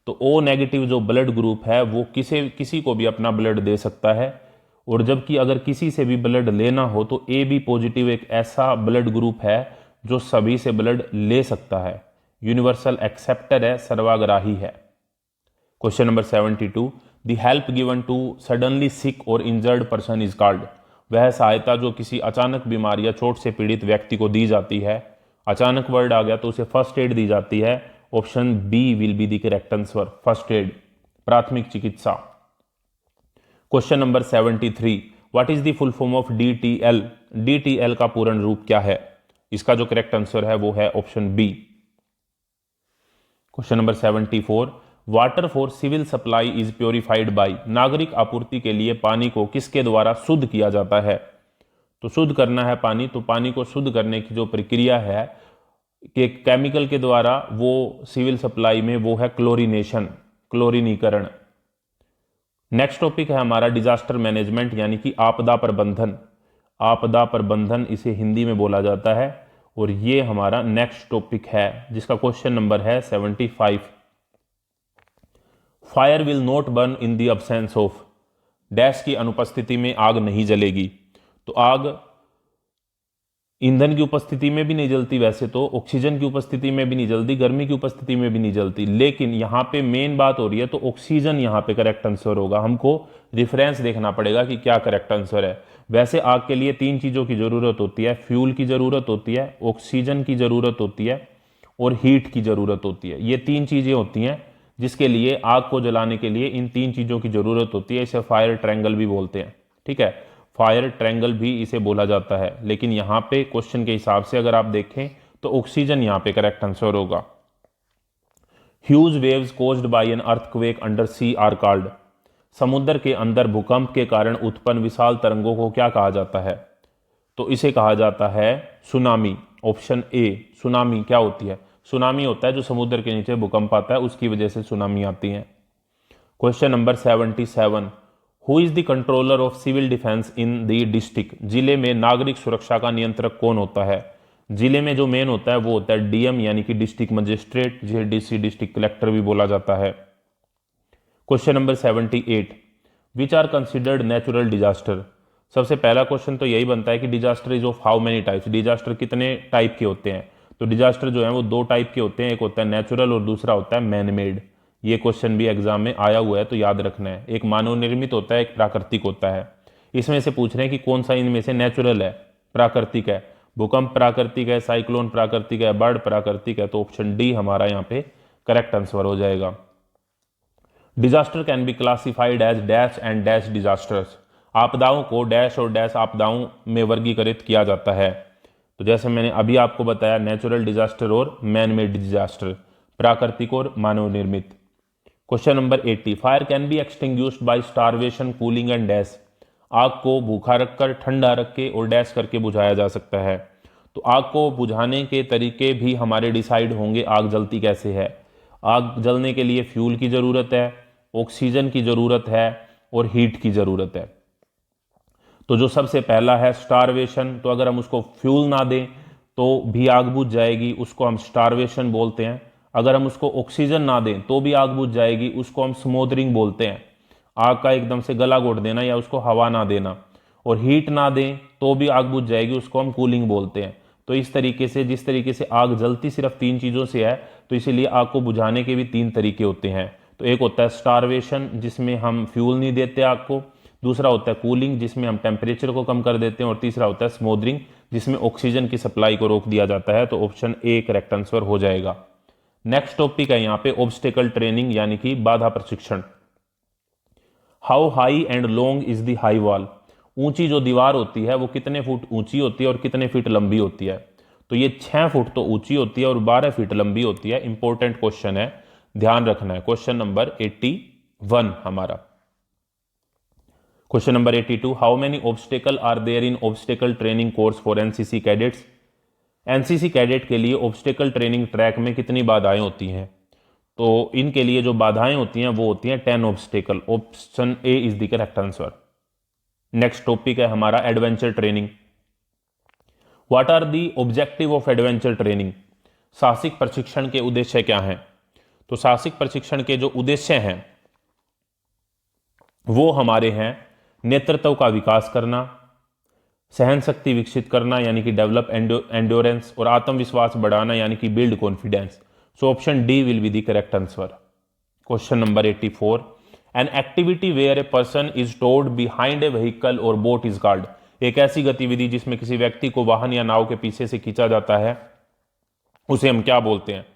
तो ओ नेगेटिव जो ब्लड ग्रुप है वो किसी को भी अपना ब्लड दे सकता है, और जबकि अगर किसी से भी ब्लड लेना हो तो ए बी पॉजिटिव एक ऐसा ब्लड ग्रुप है जो सभी से ब्लड ले सकता है, यूनिवर्सल एक्सेप्टर है, सर्वाग्राही है। Question number 72, the help given to suddenly sick और इंजर्ड पर्सन इज कॉल्ड। वह सहायता जो किसी अचानक बीमारी या चोट से पीड़ित व्यक्ति को दी जाती है, अचानक वर्ड आ गया तो उसे फर्स्ट एड दी जाती है। Option B will be the correct answer, first aid, प्राथमिक चिकित्सा। Question number 73, what is the full form of DTL? DTL का पूर्ण रूप क्या है? इसका जो करेक्ट आंसर है वो है option B. Question number 74, water for civil supply is purified by. नागरिक आपूर्ति के लिए पानी को किसके द्वारा शुद्ध किया जाता है? तो शुद्ध करना है पानी, तो पानी को शुद्ध करने की जो प्रक्रिया है कि केमिकल के द्वारा, वो सिविल सप्लाई में वो है क्लोरीनेशन, क्लोरीनीकरण। नेक्स्ट टॉपिक है हमारा डिजास्टर मैनेजमेंट यानी कि आपदा प्रबंधन। आपदा प्रबंधन इसे हिंदी में बोला जाता है, और ये हमारा नेक्स्ट टॉपिक है जिसका क्वेश्चन नंबर है 75। Fire will not burn in the absence of. Dash की अनुपस्थिति में आग नहीं जलेगी। तो आग ईंधन की उपस्थिति में भी नहीं जलती, वैसे तो ऑक्सीजन की उपस्थिति में भी नहीं जलती, गर्मी की उपस्थिति में भी नहीं जलती, लेकिन यहां पे मेन बात हो रही है तो ऑक्सीजन यहां पे करेक्ट आंसर होगा। हमको रिफरेंस देखना पड़ेगा कि क्या करेक्ट आंसर है। वैसे आग के लिए 3 चीजों की जरूरत होती है, फ्यूल की जरूरत होती है, ऑक्सीजन की जरूरत होती है और हीट की जरूरत होती है। ये 3 चीजें होती हैं जिसके लिए आग को जलाने के लिए इन 3 चीजों की जरूरत होती है। इसे फायर ट्रायंगल भी बोलते हैं, ठीक है, फायर ट्रायंगल भी इसे बोला जाता है। लेकिन यहां पे क्वेश्चन के हिसाब से अगर आप देखें तो ऑक्सीजन यहां पे करेक्ट आंसर होगा। Huge waves caused by an earthquake under sea are called. समुद्र के अंदर भूकंप के कारण उत्पन्न विशाल तरंगों को क्या कहा जाता है? तो इसे कहा जाता है सुनामी। ऑप्शन ए, सुनामी क्या होती है? सुनामी होता है जो समुद्र के नीचे भूकंप आता है, उसकी वजह से सुनामी आती है। Question number 77, who is the controller of civil defence in the district. जिले में नागरिक सुरक्षा का नियंत्रक कौन होता है? जिले में जो मेन होता है वो होता है डीएम यानी कि डिस्ट्रिक्ट मजिस्ट्रेट, जिसे डीसी डिस्ट्रिक्ट कलेक्टर भी बोला जाता है। Question number 78, which are considered natural disaster. सबसे पहला क्वेश्चन तो यही बनता है कि disaster is of how many types. Disaster कितने टाइप के होते हैं? तो डिजास्टर जो है वो 2 टाइप के होते हैं, एक होता है नेचुरल और दूसरा होता है मैन मेड। ये क्वेश्चन भी एग्जाम में आया हुआ है तो याद रखना है। एक मानव निर्मित होता है, एक प्राकृतिक होता है। इसमें से पूछ रहे हैं कि कौन सा इनमें से नेचुरल है, प्राकृतिक है। भूकंप प्राकृतिक है, साइक्लोन प्राकृतिक है, बाढ़ प्राकृतिक है, तो ऑप्शन डी हमारा यहाँ पे करेक्ट आंसर हो जाएगा। Disaster can be classified as dash and dash disasters. आपदाओं को डैश और डैश आपदाओं में वर्गीकृत किया जाता है। तो जैसे मैंने अभी आपको बताया, नेचुरल डिजास्टर और मैन मेड डिजास्टर, प्राकृतिक और मानव निर्मित। Question number 80, fire can be extinguished by starvation, cooling and dash. आग को भूखा रखकर, ठंडा रख के और डैश करके बुझाया जा सकता है। तो आग को बुझाने के तरीके भी हमारे डिसाइड होंगे, आग जलती कैसे है। आग जलने के लिए फ्यूल की जरूरत है, ऑक्सीजन की जरूरत है और हीट की जरूरत है। तो जो सबसे पहला है स्टारवेशन, तो अगर हम उसको फ्यूल ना दें तो भी आग बुझ जाएगी, उसको हम स्टारवेशन बोलते हैं। अगर हम उसको ऑक्सीजन ना दें तो भी आग बुझ जाएगी, उसको हम स्मोदरिंग बोलते हैं। आग का एकदम से गला घोट देना या उसको हवा ना देना। और हीट ना दें तो भी आग बुझ जाएगी, उसको हम कूलिंग बोलते हैं। तो इस तरीके से, जिस तरीके से आग जलती सिर्फ 3 चीजों से है, तो इसीलिए आग को बुझाने के भी 3 तरीके होते हैं। तो एक होता है स्टारवेशन जिसमें हम फ्यूल नहीं देते आग को, दूसरा होता है कूलिंग जिसमें हम टेम्परेचर को कम कर देते हैं, और तीसरा होता है स्मोदरिंग जिसमें ऑक्सीजन की सप्लाई को रोक दिया जाता है। तो ऑप्शन ए करेक्ट आंसर हो जाएगा। नेक्स्ट टॉपिक है यहाँ पे ऑब्स्टेकल ट्रेनिंग यानी कि बाधा प्रशिक्षण। How high and long is the high wall. ऊंची जो दीवार होती है वो कितने फुट ऊंची होती है और कितने फीट लंबी होती है? तो ये 6 फुट तो ऊंची होती है और 12 फीट लंबी होती है। इंपॉर्टेंट क्वेश्चन है, ध्यान रखना है। क्वेश्चन नंबर 81 हमारा। Question number 82, how many obstacle are there in obstacle training course for NCC cadets. NCC cadet के लिए ऑब्स्टेकल ट्रेनिंग ट्रैक में कितनी बाधाएं होती हैं? तो इनके लिए जो बाधाएं होती हैं वो होती हैं 10 obstacle. Option A is the correct answer. Next topic है हमारा adventure training. What are the objective of adventure training, साहसिक प्रशिक्षण के उद्देश्य क्या हैं? तो साहसिक प्रशिक्षण के जो उद्देश्य हैं वो हमारे हैं नेतृत्व का विकास करना, सहन शक्ति विकसित करना यानी कि डेवलप एंड्योरेंस, और आत्मविश्वास बढ़ाना यानी कि build confidence. So option D will be the correct answer. Question number 84, an activity where a person is towed behind a vehicle और बोट इज गार्ड, एक ऐसी गतिविधि जिसमें किसी व्यक्ति को वाहन या नाव के पीछे से खींचा जाता है, उसे हम क्या बोलते हैं?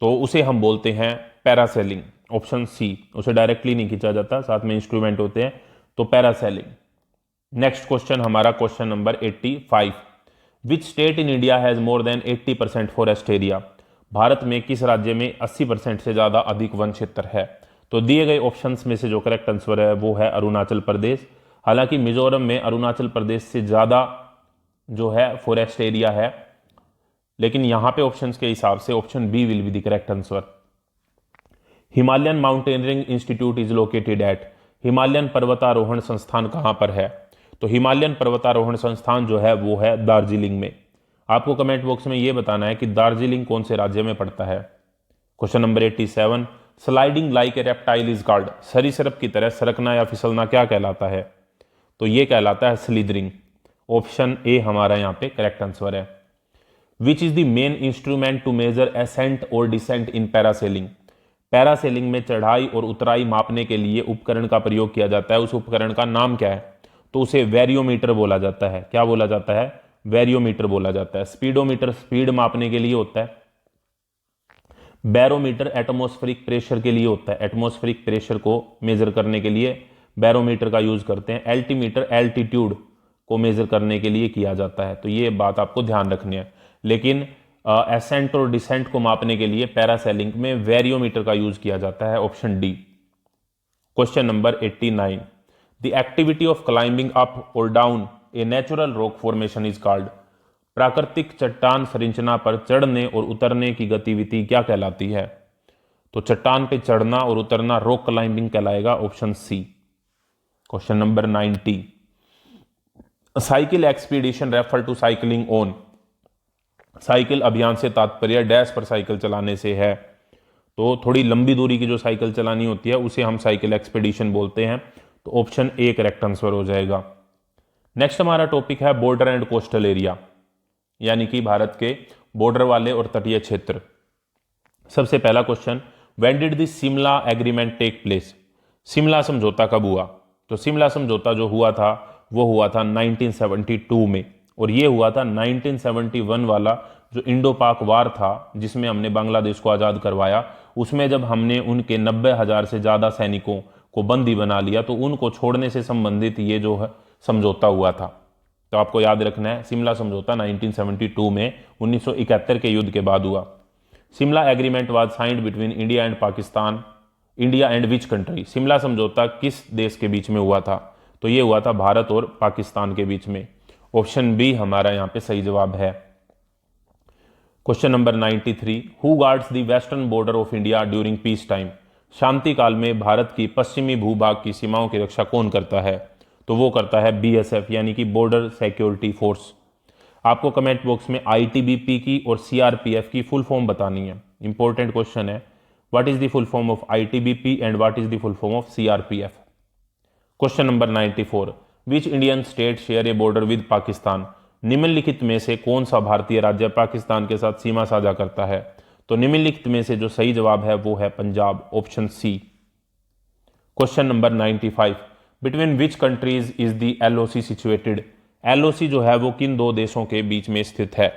तो उसे हम बोलते हैं पैरासेलिंग। ऑप्शन सी, उसे डायरेक्टली नहीं खींचा जाता, साथ में इंस्ट्रूमेंट होते हैं, तो पैरासेलिंग। नेक्स्ट क्वेश्चन हमारा question number 85, which state in India has more than 80% forest area, Bharat में किस राज्य में 80% से ज्यादा अधिक वन क्षेत्र है? तो दिए गए ऑप्शंस में से जो करेक्ट आंसर है वो है अरुणाचल प्रदेश। हालांकि मिजोरम में अरुणाचल प्रदेश से ज्यादा जो है फॉरेस्ट एरिया है, लेकिन यहां पे ऑप्शंस के हिसाब से option B will be the correct answer. Himalayan mountaineering institute is located at, Himalayan पर्वतारोहण संस्थान कहां पर है? तो हिमालयन पर्वतारोहण संस्थान जो है वो है दार्जिलिंग में। आपको कमेंट बॉक्स में ये बताना है कि दार्जिलिंग कौन से राज्य में पड़ता है। Question number 87, sliding like a reptile is called, सरीसृप की तरह सरकना या फिसलना क्या कहलाता है? तो ये कहलाता है स्लिदरिंग। ऑप्शन ए हमारा यहां पे करेक्ट आंसर है। Which is the main instrument to measure ascent और डिसेंट इन पैरासेलिंग, पैरासेलिंग में चढ़ाई और उतराई मापने के लिए उपकरण का प्रयोग किया जाता है, उस उपकरण का नाम क्या है? तो उसे वेरियोमीटर बोला जाता है। क्या बोला जाता है? वेरियोमीटर बोला जाता है। स्पीडोमीटर स्पीड मापने के लिए होता है, बैरोमीटर एटमॉस्फेरिक प्रेशर के लिए होता है, एटमॉस्फेरिक प्रेशर को मेजर करने के लिए बैरोमीटर का यूज करते हैं, एल्टीमीटर एल्टीट्यूड को मेजर करने के लिए किया जाता है। तो ये बात आपको ध्यान रखनी है। लेकिन एसेंट और डिसेंट को मापने के लिए पैरासेलिंग में वेरियोमीटर का यूज किया जाता है। Option D. Question number 89, the activity of climbing up और down a natural rock formation is called, प्राकृतिक चट्टान संरचना पर चढ़ने और उतरने की गतिविधि क्या कहलाती है? तो चट्टान पे चढ़ना और उतरना रॉक क्लाइंबिंग कहलाएगा। Option C. Question number 90, cycle expedition refer to cycling on, cycle अभियान से तात्पर्य डैश पर साइकिल चलाने से है। तो थोड़ी लंबी दूरी की जो साइकिल चलानी होती है उसे हम साइकिल एक्सपीडिशन बोलते हैं। तो ऑप्शन ए करेक्ट आंसर हो जाएगा। नेक्स्ट हमारा टॉपिक है बॉर्डर एंड कोस्टल एरिया, यानी कि भारत के बॉर्डर वाले और तटीय क्षेत्र। सबसे पहला question, when did the Shimla agreement take place, Shimla समझौता कब हुआ? तो शिमला समझौता जो हुआ था वो हुआ था 1972 में, और ये हुआ था 1971 वाला जो इंडो पाक वार था जिसमें हमने बांग्लादेश को आज़ाद करवाया, उसमें जब हमने उनके 90,000 से ज़्यादा सैनिकों को बंदी बना लिया तो उनको छोड़ने से संबंधित ये जो है समझौता हुआ था। तो आपको याद रखना है शिमला समझौता 1972 में 1971 के युद्ध के बाद हुआ। Shimla agreement was signed between India and Pakistan, India and which country, Shimla समझौता किस देश के बीच में हुआ था? तो ये हुआ था भारत और पाकिस्तान के बीच में। ऑप्शन बी हमारा यहां पे सही जवाब है। Question number 93, who guards the western border of India during peace time, शांति काल में भारत की पश्चिमी भूभाग की सीमाओं की रक्षा कौन करता है? तो वो करता है बीएसएफ यानी कि बॉर्डर सिक्योरिटी फोर्स। आपको कमेंट बॉक्स में आईटीबीपी की और सीआरपीएफ की फुल फॉर्म बतानी है। इंपॉर्टेंट क्वेश्चन है, what is the full form of ITBP and what is the full form of CRPF. Question number 94, which Indian state share A border with Pakistan, निम्नलिखित में से कौन सा भारतीय राज्य पाकिस्तान के साथ सीमा साझा करता है? तो निम्नलिखित में से जो सही जवाब है वो है Punjab. Option C. Question number 95, between which countries is the LOC situated, LOC जो है वो किन दो देशों के बीच में स्थित है?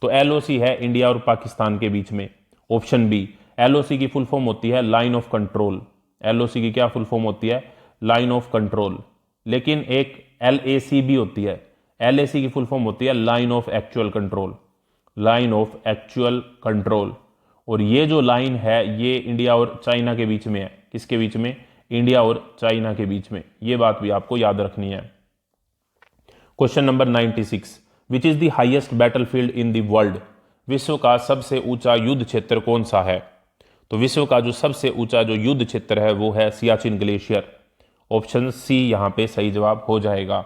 तो एलओसी है इंडिया और पाकिस्तान के बीच में। Option B. एलओसी की फुल फॉर्म होती है लाइन ऑफ कंट्रोल, एलओसी की क्या फुल फॉर्म होती है? Line of control. लेकिन एक एलएसी भी होती है, एलएसी की फुल फॉर्म होती है line of actual control, line of actual control. और ये जो लाइन है ये इंडिया और चाइना के बीच में है। किसके बीच में? इंडिया और चाइना के बीच में। ये बात भी आपको याद रखनी है। Question number 96, which is the highest battlefield in the world, विश्व का सबसे ऊंचा युद्ध क्षेत्र कौन सा है? तो विश्व का जो सबसे ऊंचा जो युद्ध क्षेत्र है वो है सियाचिन ग्लेशियर। ऑप्शन सी यहां पे सही जवाब हो जाएगा।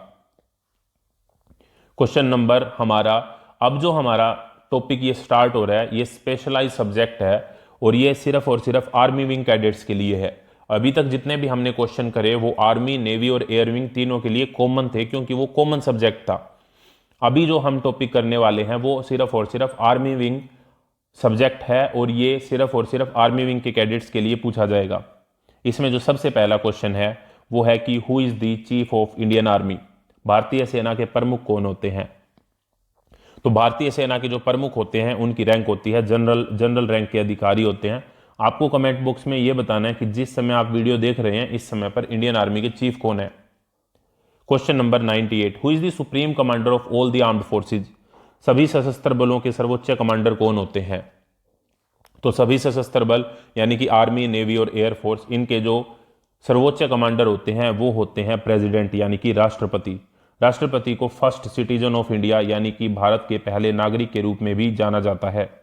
क्वेश्चन नंबर हमारा अब जो हमारा टॉपिक ये स्टार्ट हो रहा है ये स्पेशलाइज सब्जेक्ट है और ये सिर्फ और सिर्फ आर्मी विंग कैडेट्स के लिए है। अभी तक जितने भी हमने क्वेश्चन करे वो आर्मी, नेवी और एयर विंग तीनों के लिए कॉमन थे, क्योंकि वो कॉमन सब्जेक्ट था। अभी जो हम टॉपिक करने वाले हैं वो सिर्फ और सिर्फ आर्मी विंग सब्जेक्ट है और ये सिर्फ और सिर्फ आर्मी विंग के कैडेट्स के लिए पूछा जाएगा। इसमें जो सबसे पहला क्वेश्चन है वो है कि who is the chief of Indian army, भारतीय सेना के प्रमुख कौन होते हैं। तो भारतीय सेना के जो प्रमुख होते हैं उनकी रैंक होती है जनरल रैंक के अधिकारी होते हैं। आपको कमेंट बॉक्स में यह बताना है कि जिस समय आप वीडियो देख रहे हैं इस समय पर इंडियन आर्मी के चीफ कौन है। Question number 98, who is the supreme commander of all the armed forces, सभी सशस्त्र बलों के सर्वोच्च कमांडर कौन होते हैं। तो सभी सशस्त्र बल यानी कि आर्मी, नेवी और एयर फोर्स, इनके जो सर्वोच्च कमांडर होते हैं वो होते हैं प्रेसिडेंट यानी कि राष्ट्रपति। राष्ट्रपति को फर्स्ट सिटीजन ऑफ इंडिया यानी कि भारत के पहले नागरिक के रूप में भी जाना जाता है।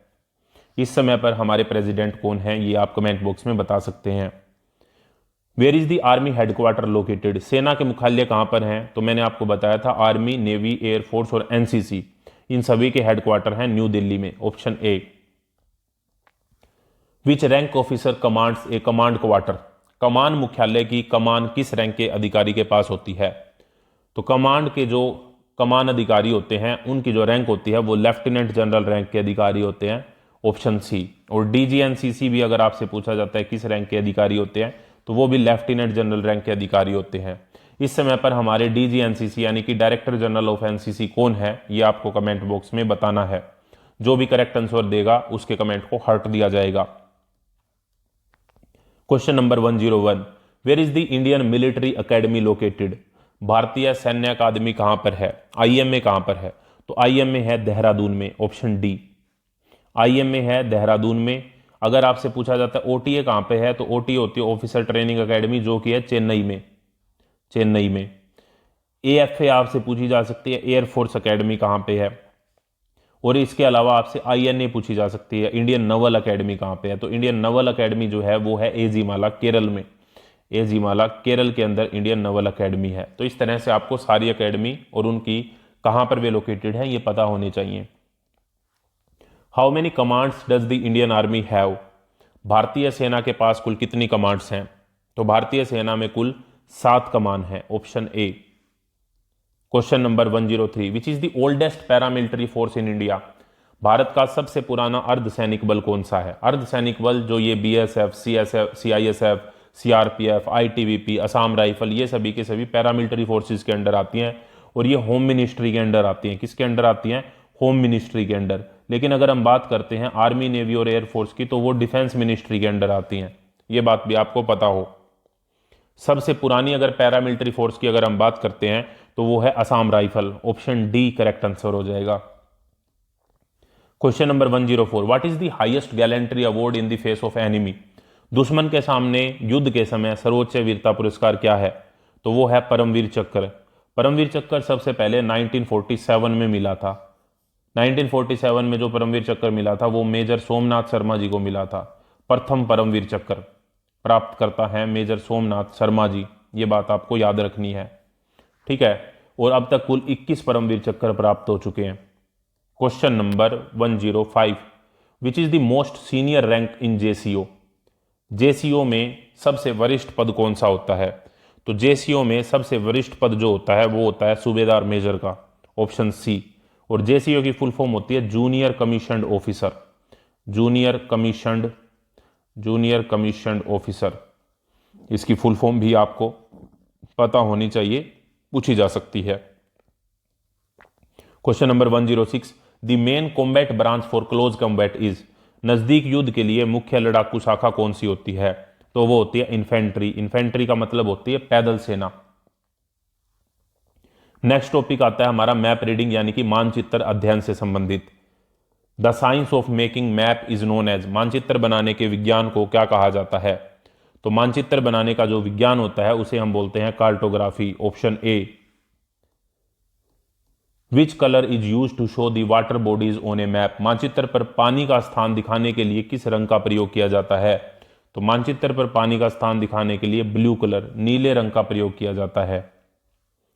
इस समय पर हमारे प्रेसिडेंट कौन हैं ये आप कमेंट बॉक्स में बता सकते हैं। Where is the army headquarter located, सेना के मुख्यालय कहां पर हैं। तो मैंने आपको बताया था आर्मी, नेवी, एयर फोर्स और एनसीसी, इन सभी के हेडक्वार्टर हैं न्यू दिल्ली में, option A. Which rank officer commands a command quarter, कमान मुख्यालय की कमान किस रैंक के अधिकारी के पास होती है। तो कमांड के जो कमान अधिकारी होते हैं उनकी जो रैंक होती है वो लेफ्टिनेंट जनरल रैंक के अधिकारी होते हैं, ऑप्शन सी। और डीजीएनसीसी भी अगर आपसे पूछा जाता है किस रैंक के अधिकारी होते हैं तो वो भी लेफ्टिनेंट जनरल रैंक के अधिकारी होते हैं। इस समय पर हमारे डीजीएनसीसी यानी कि डायरेक्टर जनरल ऑफ एनसीसी कौन है ये आपको कमेंट बॉक्स में बताना है। जो भी करेक्ट आंसर देगा उसके कमेंट को हार्ट दिया जाएगा। Question number 101, where is the Indian military academy located, भारतीय सैन्य अकादमी कहां पर है, आईएमए कहां पर है। तो आईएमए है देहरादून में, ऑप्शन डी। आईएमए है देहरादून में। अगर आपसे पूछा जाता है ओटीए कहां पे है तो ओटीए होती है ऑफिसर ट्रेनिंग अकेडमी, जो कि है चेन्नई में, चेन्नई में। एएफए आपसे पूछी जा सकती है एयरफोर्स अकेडमी कहां पे है। और इसके अलावा आपसे आईएनए पूछी जा सकती है इंडियन नवल अकेडमी कहां पे है। तो इंडियन नवल अकेडमी जो है वो है एजीमाला, केरल में। एजीमाला केरल के अंदर इंडियन नवल अकेडमी है। तो इस तरह से आपको सारी अकेडमी और उनकी कहां पर वे लोकेटेड है ये पता होनी चाहिए। How many commands does the Indian army have, भारतीय सेना के पास कुल कितनी कमांड्स हैं। तो भारतीय सेना में कुल 7 कमान है, option A. Question number 103, which is the oldest paramilitary force in India, Bharat का सबसे पुराना अर्धसैनिक बल कौन सा है। अर्धसैनिक बल जो ये BSF, CSF, CISF, CRPF, ITBP, Assam rifle, ये सभी के सभी पैरामिलिट्री फोर्सेस के अंडर आती हैं और ये होम मिनिस्ट्री के अंडर आती हैं। किसके अंडर आती हैं, होम मिनिस्ट्री के अंडर। लेकिन अगर हम बात करते हैं आर्मी, नेवी और एयरफोर्स की तो वो डिफेंस मिनिस्ट्री के अंडर आती हैं। ये बात भी आपको पता हो। सबसे पुरानी अगर पैरामिलिट्री फोर्स की अगर हम बात करते हैं तो वो है Assam rifle, option D correct answer हो जाएगा। Question number 104, what is the highest gallantry award in the face of enemy, दुश्मन के सामने युद्ध के समय सर्वोच्च वीरता पुरस्कार क्या है। तो वो है परमवीर चक्र। परमवीर चक्र सबसे पहले 1947 में मिला था। 1947 में जो परमवीर चक्र मिला था वो मेजर सोमनाथ शर्मा जी को मिला था। प्रथम परमवीर चक्र प्राप्त करता है मेजर सोमनाथ शर्मा जी, ये बात आपको याद रखनी है, ठीक है। और अब तक कुल 21 परमवीर चक्र प्राप्त हो चुके हैं। Question number 105, which is the most senior rank in JCO, JCO में सबसे वरिष्ठ पद कौन सा होता है। तो जेसीओ में सबसे वरिष्ठ पद जो होता है वो होता है सूबेदार मेजर का, ऑप्शन सी। और जेसीओ की फुल फॉर्म होती है junior commissioned officer, junior commissioned officer. इसकी फुल फॉर्म भी आपको पता होनी चाहिए, पूछी जा सकती है। Question number 106, the main combat branch for close combat is, नजदीक युद्ध के लिए मुख्य लड़ाकू शाखा कौन सी होती है। तो वो होती है इन्फेंट्री। इन्फेंट्री का मतलब होती है पैदल सेना। नेक्स्ट टॉपिक आता है हमारा मैप रीडिंग यानी कि मानचित्र अध्ययन से संबंधित। The science of making map is known as, मानचित्र बनाने के विज्ञान को क्या कहा जाता है। तो मानचित्र बनाने का जो विज्ञान होता है उसे हम बोलते हैं cartography, option A. Which colour is use to show the water bodies on a map, मानचित्र पर पानी का स्थान दिखाने के लिए किस रंग का प्रयोग किया जाता है। तो मानचित्र पर पानी का स्थान दिखाने के लिए ब्लू कलर, नीले रंग का प्रयोग किया जाता है।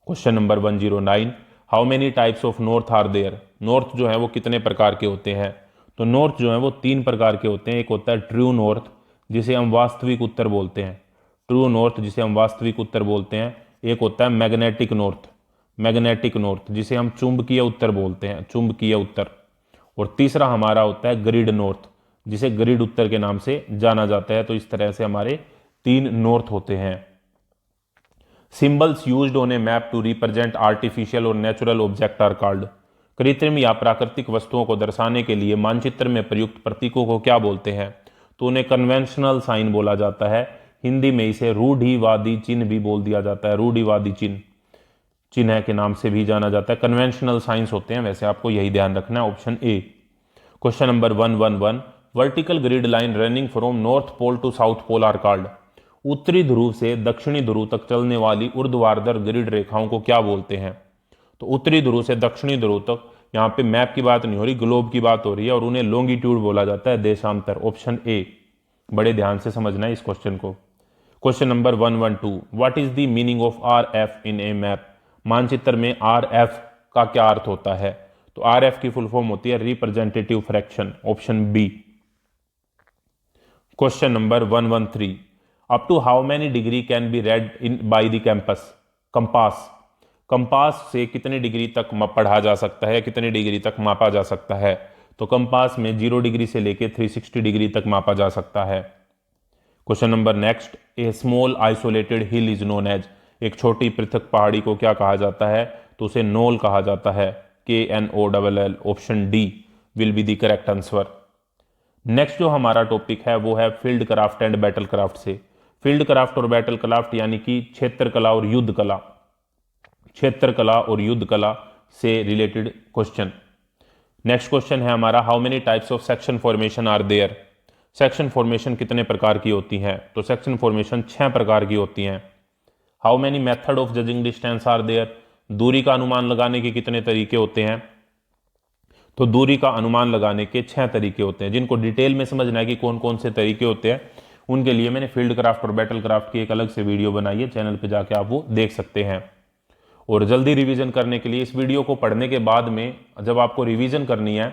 Question number 109, how many types of north are there, north जो है वो कितने प्रकार के होते हैं। तो नॉर्थ जो है वो 3 प्रकार के होते हैं। एक होता है ट्रू नॉर्थ जिसे हम वास्तविक उत्तर बोलते हैं, ट्रू नॉर्थ जिसे हम वास्तविक उत्तर बोलते हैं। एक होता है मैग्नेटिक नॉर्थ, मैग्नेटिक नॉर्थ जिसे हम चुंबकीय उत्तर बोलते हैं, चुंबकीय उत्तर। और तीसरा हमारा होता है ग्रिड नॉर्थ जिसे ग्रिड उत्तर के नाम से जाना जाता है। तो इस तरह से हमारे 3 नॉर्थ होते हैं। Symbols used on a map to represent artificial और नेचुरल ऑब्जेक्ट आर कॉल्ड, कृत्रिम या प्राकृतिक वस्तुओं को दर्शाने के लिए मानचित्र में प्रयुक्त प्रतीकों को क्या बोलते हैं। तो उन्हें कन्वेंशनल साइन बोला जाता है। हिंदी में इसे रूढ़िवादी चिन्ह भी बोल दिया जाता है, रूढ़िवादी चिन्ह, चिन्ह के नाम से भी जाना जाता है। कन्वेंशनल साइंस होते हैं, वैसे आपको यही ध्यान रखना है। Option A. Question number 111, vertical grid line running from north pole to south pole are called, उत्तरी ध्रुव से दक्षिणी ध्रुव तक चलने वाली ऊर्ध्वाधर ग्रिड रेखाओं को क्या बोलते हैं। तो उत्तरी ध्रुव से दक्षिणी ध्रुव तक, यहाँ पे मैप की बात नहीं हो रही, ग्लोब की बात हो रही है, और उन्हें लॉन्गिट्यूड बोला जाता है, देशांतर। Option A. बड़े ध्यान से समझना है इस क्वेश्चन को। Question number 112, what is the meaning of R F in A map, मानचित्र में आर एफ का क्या अर्थ होता है। तो आर एफ की फुल फॉर्म होती है representative fraction. Option B. Question number 113, up to how many degree can be read in by the campus, compass, compass से कितने डिग्री तक पढ़ा जा सकता है, कितने डिग्री तक मापा जा सकता है। तो कंपास में 0 डिग्री से लेकर 360 डिग्री तक मापा जा सकता है। Question number next, a small isolated hill is known as, एक छोटी पृथक पहाड़ी को क्या कहा जाता है। तो उसे नोल कहा जाता है, KNOLL। Option D will be the correct answer. Next जो हमारा टॉपिक है वो है field craft and battle craft से। फील्ड क्राफ्ट और बैटल क्राफ्ट यानी कि क्षेत्र कला और युद्ध कला, क्षेत्र कला और युद्ध कला से रिलेटेड क्वेश्चन। नेक्स्ट क्वेश्चन है हमारा, how many types of section formation are there, section formation कितने प्रकार की होती हैं। तो सेक्शन फॉर्मेशन 6 प्रकार की होती हैं। How many method of judging distance are there, दूरी का अनुमान लगाने के कितने तरीके होते हैं। तो दूरी का अनुमान लगाने के 6 तरीके होते हैं। जिनको डिटेल में समझना है कि कौन कौन से तरीके होते हैं, उनके लिए मैंने फील्ड क्राफ्ट और बैटल क्राफ्ट की एक अलग से वीडियो बनाई है, चैनल पे जाके आप वो देख सकते हैं। और जल्दी रिवीजन करने के लिए इस वीडियो को पढ़ने के बाद में जब आपको रिवीजन करनी है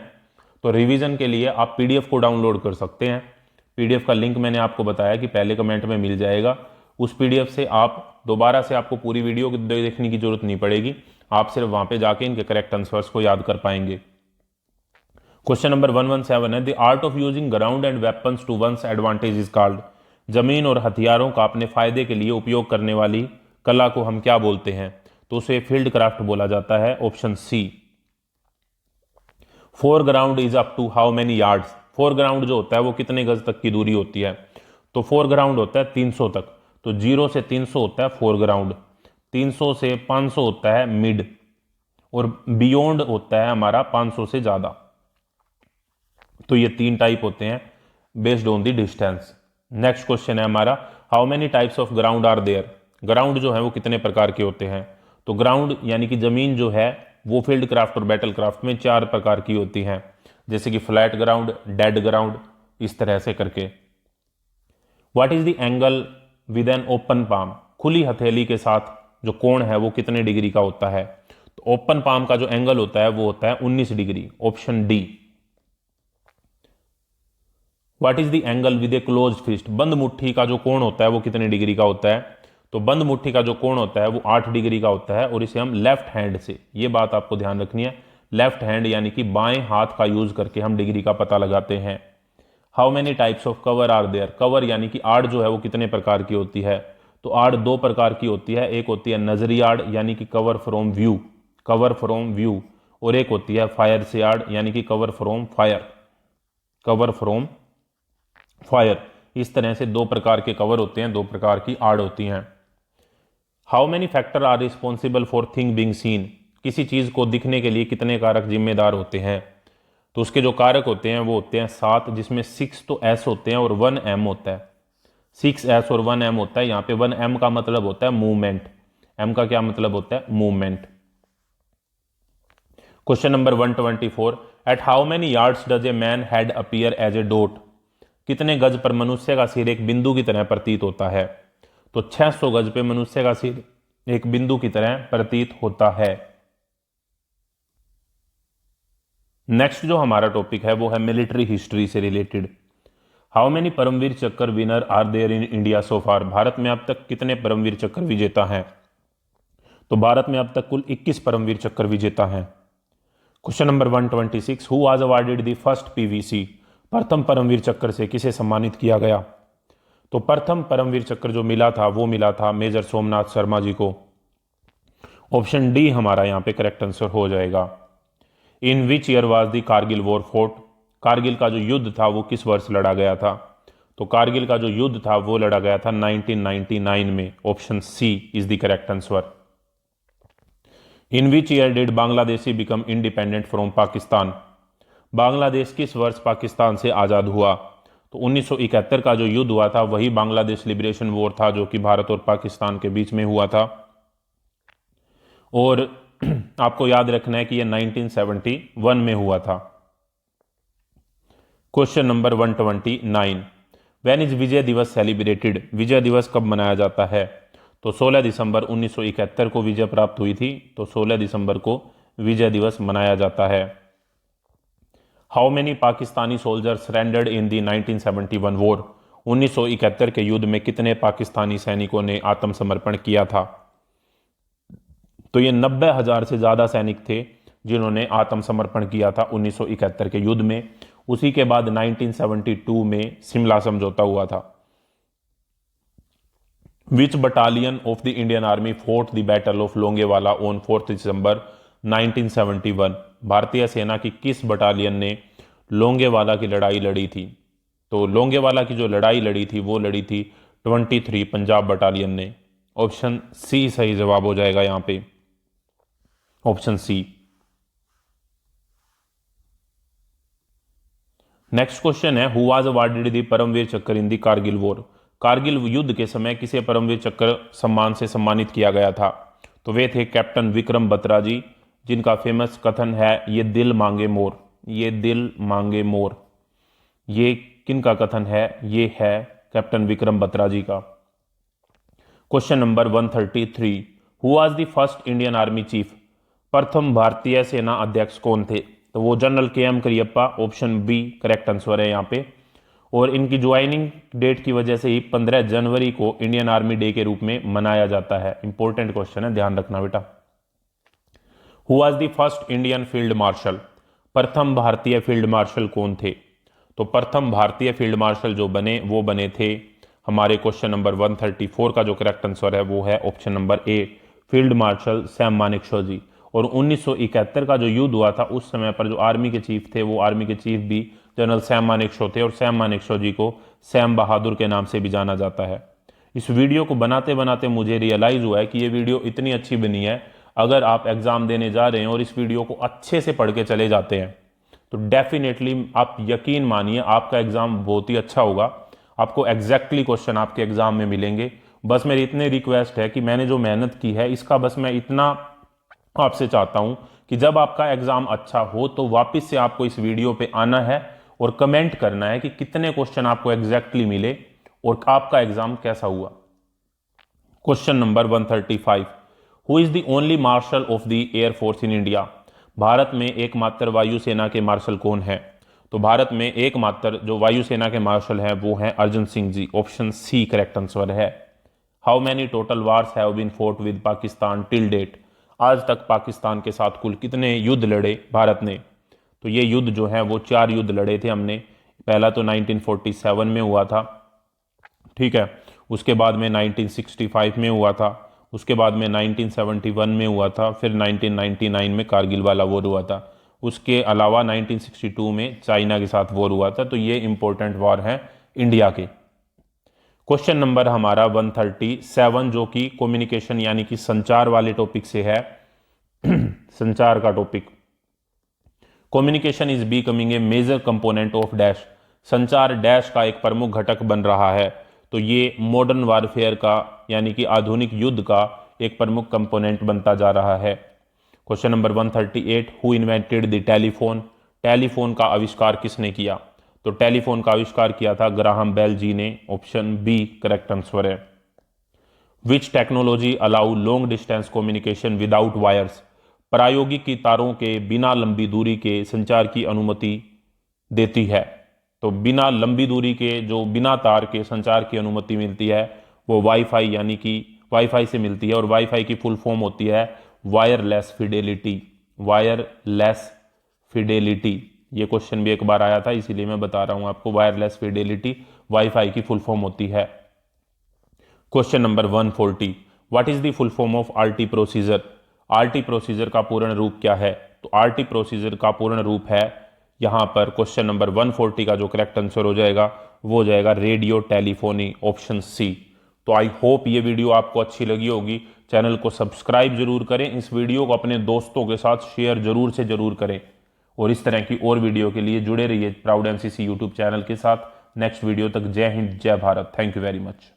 तो रिवीजन के लिए आप पीडीएफ को डाउनलोड कर सकते हैं। पीडीएफ का लिंक मैंने आपको बताया कि पहले कमेंट में मिल जाएगा। उस पीडीएफ से आप दोबारा से आपको पूरी वीडियो देखने की जरूरत नहीं पड़ेगी, आप सिर्फ वहां पे जाके इनके करेक्ट आंसर्स को याद कर पाएंगे। क्वेश्चन नंबर 117 है, the art of using ground and weapons to one's advantage is called, जमीन और हथियारों का अपने फायदे के लिए उपयोग करने वाली कला को हम क्या बोलते हैं। तो उसे फील्ड क्राफ्ट बोला जाता है। Option C. Foreground is up to how many yards, foreground जो होता है वो कितने गज तक की दूरी होती है। तो फोरग्राउंड होता है 300 तक। तो 0 से 300 होता है फोरग्राउंड, 300 से 500 होता है मिड, और बियॉन्ड होता है हमारा 500 से ज्यादा। तो ये 3 टाइप होते हैं based on the distance. Next question है हमारा, how many types of ground are there, ground जो है वो कितने प्रकार के होते हैं। तो ग्राउंड यानी कि जमीन जो है वो फील्ड क्राफ्ट और बैटल क्राफ्ट में 4 प्रकार की होती हैं, जैसे कि फ्लैट ग्राउंड, डेड ग्राउंड, इस तरह से करके। What is the angle with an open palm, खुली हथेली के साथ जो कोण है वो कितने डिग्री का होता है। तो ओपन पाम का जो एंगल होता है वो होता है 19 डिग्री। Option D. What is the angle with a close fist, बंद मुट्ठी का जो कोण होता है वो कितने डिग्री का होता है। तो बंद मुट्ठी का जो कोण होता है वो 8 डिग्री का होता है, और इसे हम लेफ्ट हैंड से, ये बात आपको ध्यान रखनी है, लेफ्ट हैंड यानी कि बाएं हाथ का यूज करके हम डिग्री का पता लगाते हैं। How many types of cover are there, cover यानी कि आड़ जो है वो कितने प्रकार की होती है। तो आड़ 2 प्रकार की होती है, एक होती है नजरी आड़ यानी कि cover from view, cover from view, और एक होती है फायर से आड़ यानी कि cover from fire, cover from fire. इस तरह से 2 प्रकार के कवर होते हैं, 2 प्रकार की आड़ होती हैं। How many factor are responsible for thing being seen, किसी चीज को दिखने के लिए कितने कारक जिम्मेदार होते हैं। तो उसके जो कारक होते हैं वो होते हैं 7, जिसमें 6 तो एस होते हैं और 1 एम होता है। 6 एस और 1 एम होता है। यहाँ पे 1 एम का मतलब होता है मूवमेंट, एम का क्या मतलब होता है, movement. Question number 124, at how many yards does a man head appear as a dot, कितने गज पर मनुष्य का सिर एक बिंदु की तरह प्रतीत होता है। तो 600 गज पे मनुष्य का सिर एक बिंदु की तरह प्रतीत होता है। नेक्स्ट जो हमारा टॉपिक है वो है मिलिट्री हिस्ट्री से related. How many Param Vir Chakra winner are there in India so far? भारत में अब तक कितने परमवीर चक्र विजेता हैं? तो भारत में अब तक कुल 21 परमवीर चक्र विजेता हैं। Question number 126, who was awarded the first PVC? प्रथम परमवीर चक्र से किसे सम्मानित किया गया? तो प्रथम परमवीर चक्र जो मिला था वो मिला था मेजर सोमनाथ शर्मा जी को। ऑप्शन डी हमारा यहां पे करेक्ट आंसर हो जाएगा। In which year was the Kargil war fought? Kargil का जो युद्ध था वो किस वर्ष लड़ा गया था? तो कारगिल का जो युद्ध था वो लड़ा गया था 1999 में। Option C is the correct answer. In which year did Bangladeshi become independent from Pakistan? Bangladesh किस वर्ष पाकिस्तान से आजाद हुआ? तो 1971 का जो युद्ध हुआ था वही बांग्लादेश लिबरेशन वॉर था, जो कि भारत और पाकिस्तान के बीच में हुआ था। और आपको याद रखना है कि यह 1971 में हुआ था। क्वेश्चन नंबर 129, व्हेन इज विजय दिवस सेलिब्रेटेड? विजय दिवस कब मनाया जाता है? तो 16 दिसंबर 1971 को विजय प्राप्त हुई थी, तो 16 दिसंबर को विजय दिवस मनाया जाता है। How many Pakistani soldiers surrendered in the 1971 war? 1971 के युद्ध में कितने पाकिस्तानी सैनिकों ने आत्मसमर्पण किया था? तो ये 90,000 से ज्यादा सैनिक थे जिन्होंने आत्मसमर्पण किया था 1971 के युद्ध में। उसी के बाद 1972 में शिमला समझौता हुआ था। Which battalion of the Indian army fought the battle of Longewala on 4 December 1971? भारतीय सेना की किस बटालियन ने लोंगेवाला की लड़ाई लड़ी थी? तो लोंगेवाला की जो लड़ाई लड़ी थी वो लड़ी थी 23 पंजाब बटालियन ने। ऑप्शन सी सही जवाब हो जाएगा यहां पे, ऑप्शन सी। नेक्स्ट क्वेश्चन है, who was awarded the Param Vir Chakra in the Kargil war? Kargil युद्ध के समय किसे परमवीर चक्र सम्मान से सम्मानित किया गया था? तो वे थे कैप्टन विक्रम बत्रा जी, जिनका फेमस कथन है ये दिल मांगे मोर, ये दिल मांगे मोर। ये किनका कथन है? ये है कैप्टन विक्रम बत्रा जी का। Question number 133, who was the first Indian army chief? प्रथम भारतीय सेना अध्यक्ष कौन थे? तो वो general K M. Cariappa. Option B correct answer है यहाँ पे। और इनकी ज्वाइनिंग डेट की वजह से ही 15 जनवरी को इंडियन आर्मी डे के रूप में मनाया जाता है। इंपॉर्टेंट क्वेश्चन है, ध्यान रखना बेटा। Who was the first Indian field marshal? प्रथम भारतीय फील्ड मार्शल कौन थे? तो प्रथम भारतीय फील्ड मार्शल जो बने वो बने थे हमारे क्वेश्चन नंबर 134 का जो करेक्ट आंसर है वो है option number A, field marshal Sam Manekshaw ji. और 1971 का जो युद्ध हुआ था उस समय पर जो आर्मी के चीफ थे वो आर्मी के चीफ भी जनरल सैम मानेकशॉ थे, और सैम मानेकशॉ जी को सैम बहादुर के नाम से भी जाना जाता है। इस वीडियो को बनाते बनाते मुझे रियलाइज हुआ है कि ये वीडियो इतनी अच्छी बनी है, अगर आप एग्जाम देने जा रहे हैं और इस वीडियो को अच्छे से पढ़ के चले जाते हैं तो डेफिनेटली आप यकीन मानिए आपका एग्जाम बहुत ही अच्छा होगा। आपको एग्जैक्टली क्वेश्चन आपके एग्जाम में मिलेंगे। बस मेरी इतनी रिक्वेस्ट है कि मैंने जो मेहनत की है इसका बस मैं इतना आपसे चाहता हूं कि जब आपका एग्जाम अच्छा हो तो वापस से आपको इस वीडियो पे आना है और कमेंट करना है कि कितने क्वेश्चन आपको एग्जैक्टली मिले और आपका एग्जाम कैसा हुआ। Question number 135, who is the only marshal of the air force in India? Bharat में एकमात्र वायुसेना के मार्शल कौन है? तो भारत में एकमात्र जो वायुसेना के मार्शल हैं वो हैं Arjan Singh ji. Option C correct answer है। How many total wars have been fought with Pakistan till date? आज तक पाकिस्तान के साथ कुल कितने युद्ध लड़े भारत ने? तो ये युद्ध जो है वो 4 युद्ध लड़े थे हमने। पहला तो 1947 में हुआ था, ठीक है। उसके बाद में 1965 में हुआ था, उसके बाद में 1971 में हुआ था, फिर 1999 में कारगिल वाला वॉर हुआ था। उसके अलावा 1962 में चाइना के साथ वॉर हुआ था। तो ये इंपॉर्टेंट वॉर है इंडिया के। क्वेश्चन नंबर हमारा 137 जो कि कम्युनिकेशन यानी कि संचार वाले टॉपिक से है। संचार का topic, communication is becoming a major component of dash. संचार डैश का एक प्रमुख घटक बन रहा है। तो ये मॉडर्न वारफेयर का यानी कि आधुनिक युद्ध का एक प्रमुख कंपोनेंट बनता जा रहा है। Question number 138, who invented the telephone? Telephone का आविष्कार किसने किया? तो टेलीफोन का आविष्कार किया था ग्राहम बेल जी ने। ऑप्शन बी करेक्ट आंसर है। विच technology allow long distance communication without wires? प्रायोगिक की तारों के बिना लंबी दूरी के संचार की अनुमति देती है। तो बिना लंबी दूरी के जो बिना तार के संचार की अनुमति मिलती है वो वाईफाई यानी कि वाईफाई से मिलती है, और वाईफाई की फुल फॉर्म होती है वायरलेस फिडेलिटी। वायरलेस फिडेलिटी, ये क्वेश्चन भी एक बार आया था इसीलिए मैं बता रहा हूं आपको, वायरलेस फिडेलिटी वाईफाई की फुल फॉर्म होती है। Question number 140, what is the full form of RT procedure? RT procedure का पूर्ण रूप क्या है? तो आरटी प्रोसीजर का पूर्ण रूप है, यहां पर क्वेश्चन नंबर 140 का जो करेक्ट आंसर हो जाएगा वो हो जाएगा रेडियो टेलीफोनी, ऑप्शन सी। तो आई होप ये वीडियो आपको अच्छी लगी होगी। चैनल को सब्सक्राइब जरूर करें, इस वीडियो को अपने दोस्तों के साथ शेयर जरूर से जरूर करें, और इस तरह की और वीडियो के लिए जुड़े रहिए प्राउड एमसीसी यूट्यूब चैनल के साथ। नेक्स्ट वीडियो तक जय हिंद जय Bharat. Thank you very much.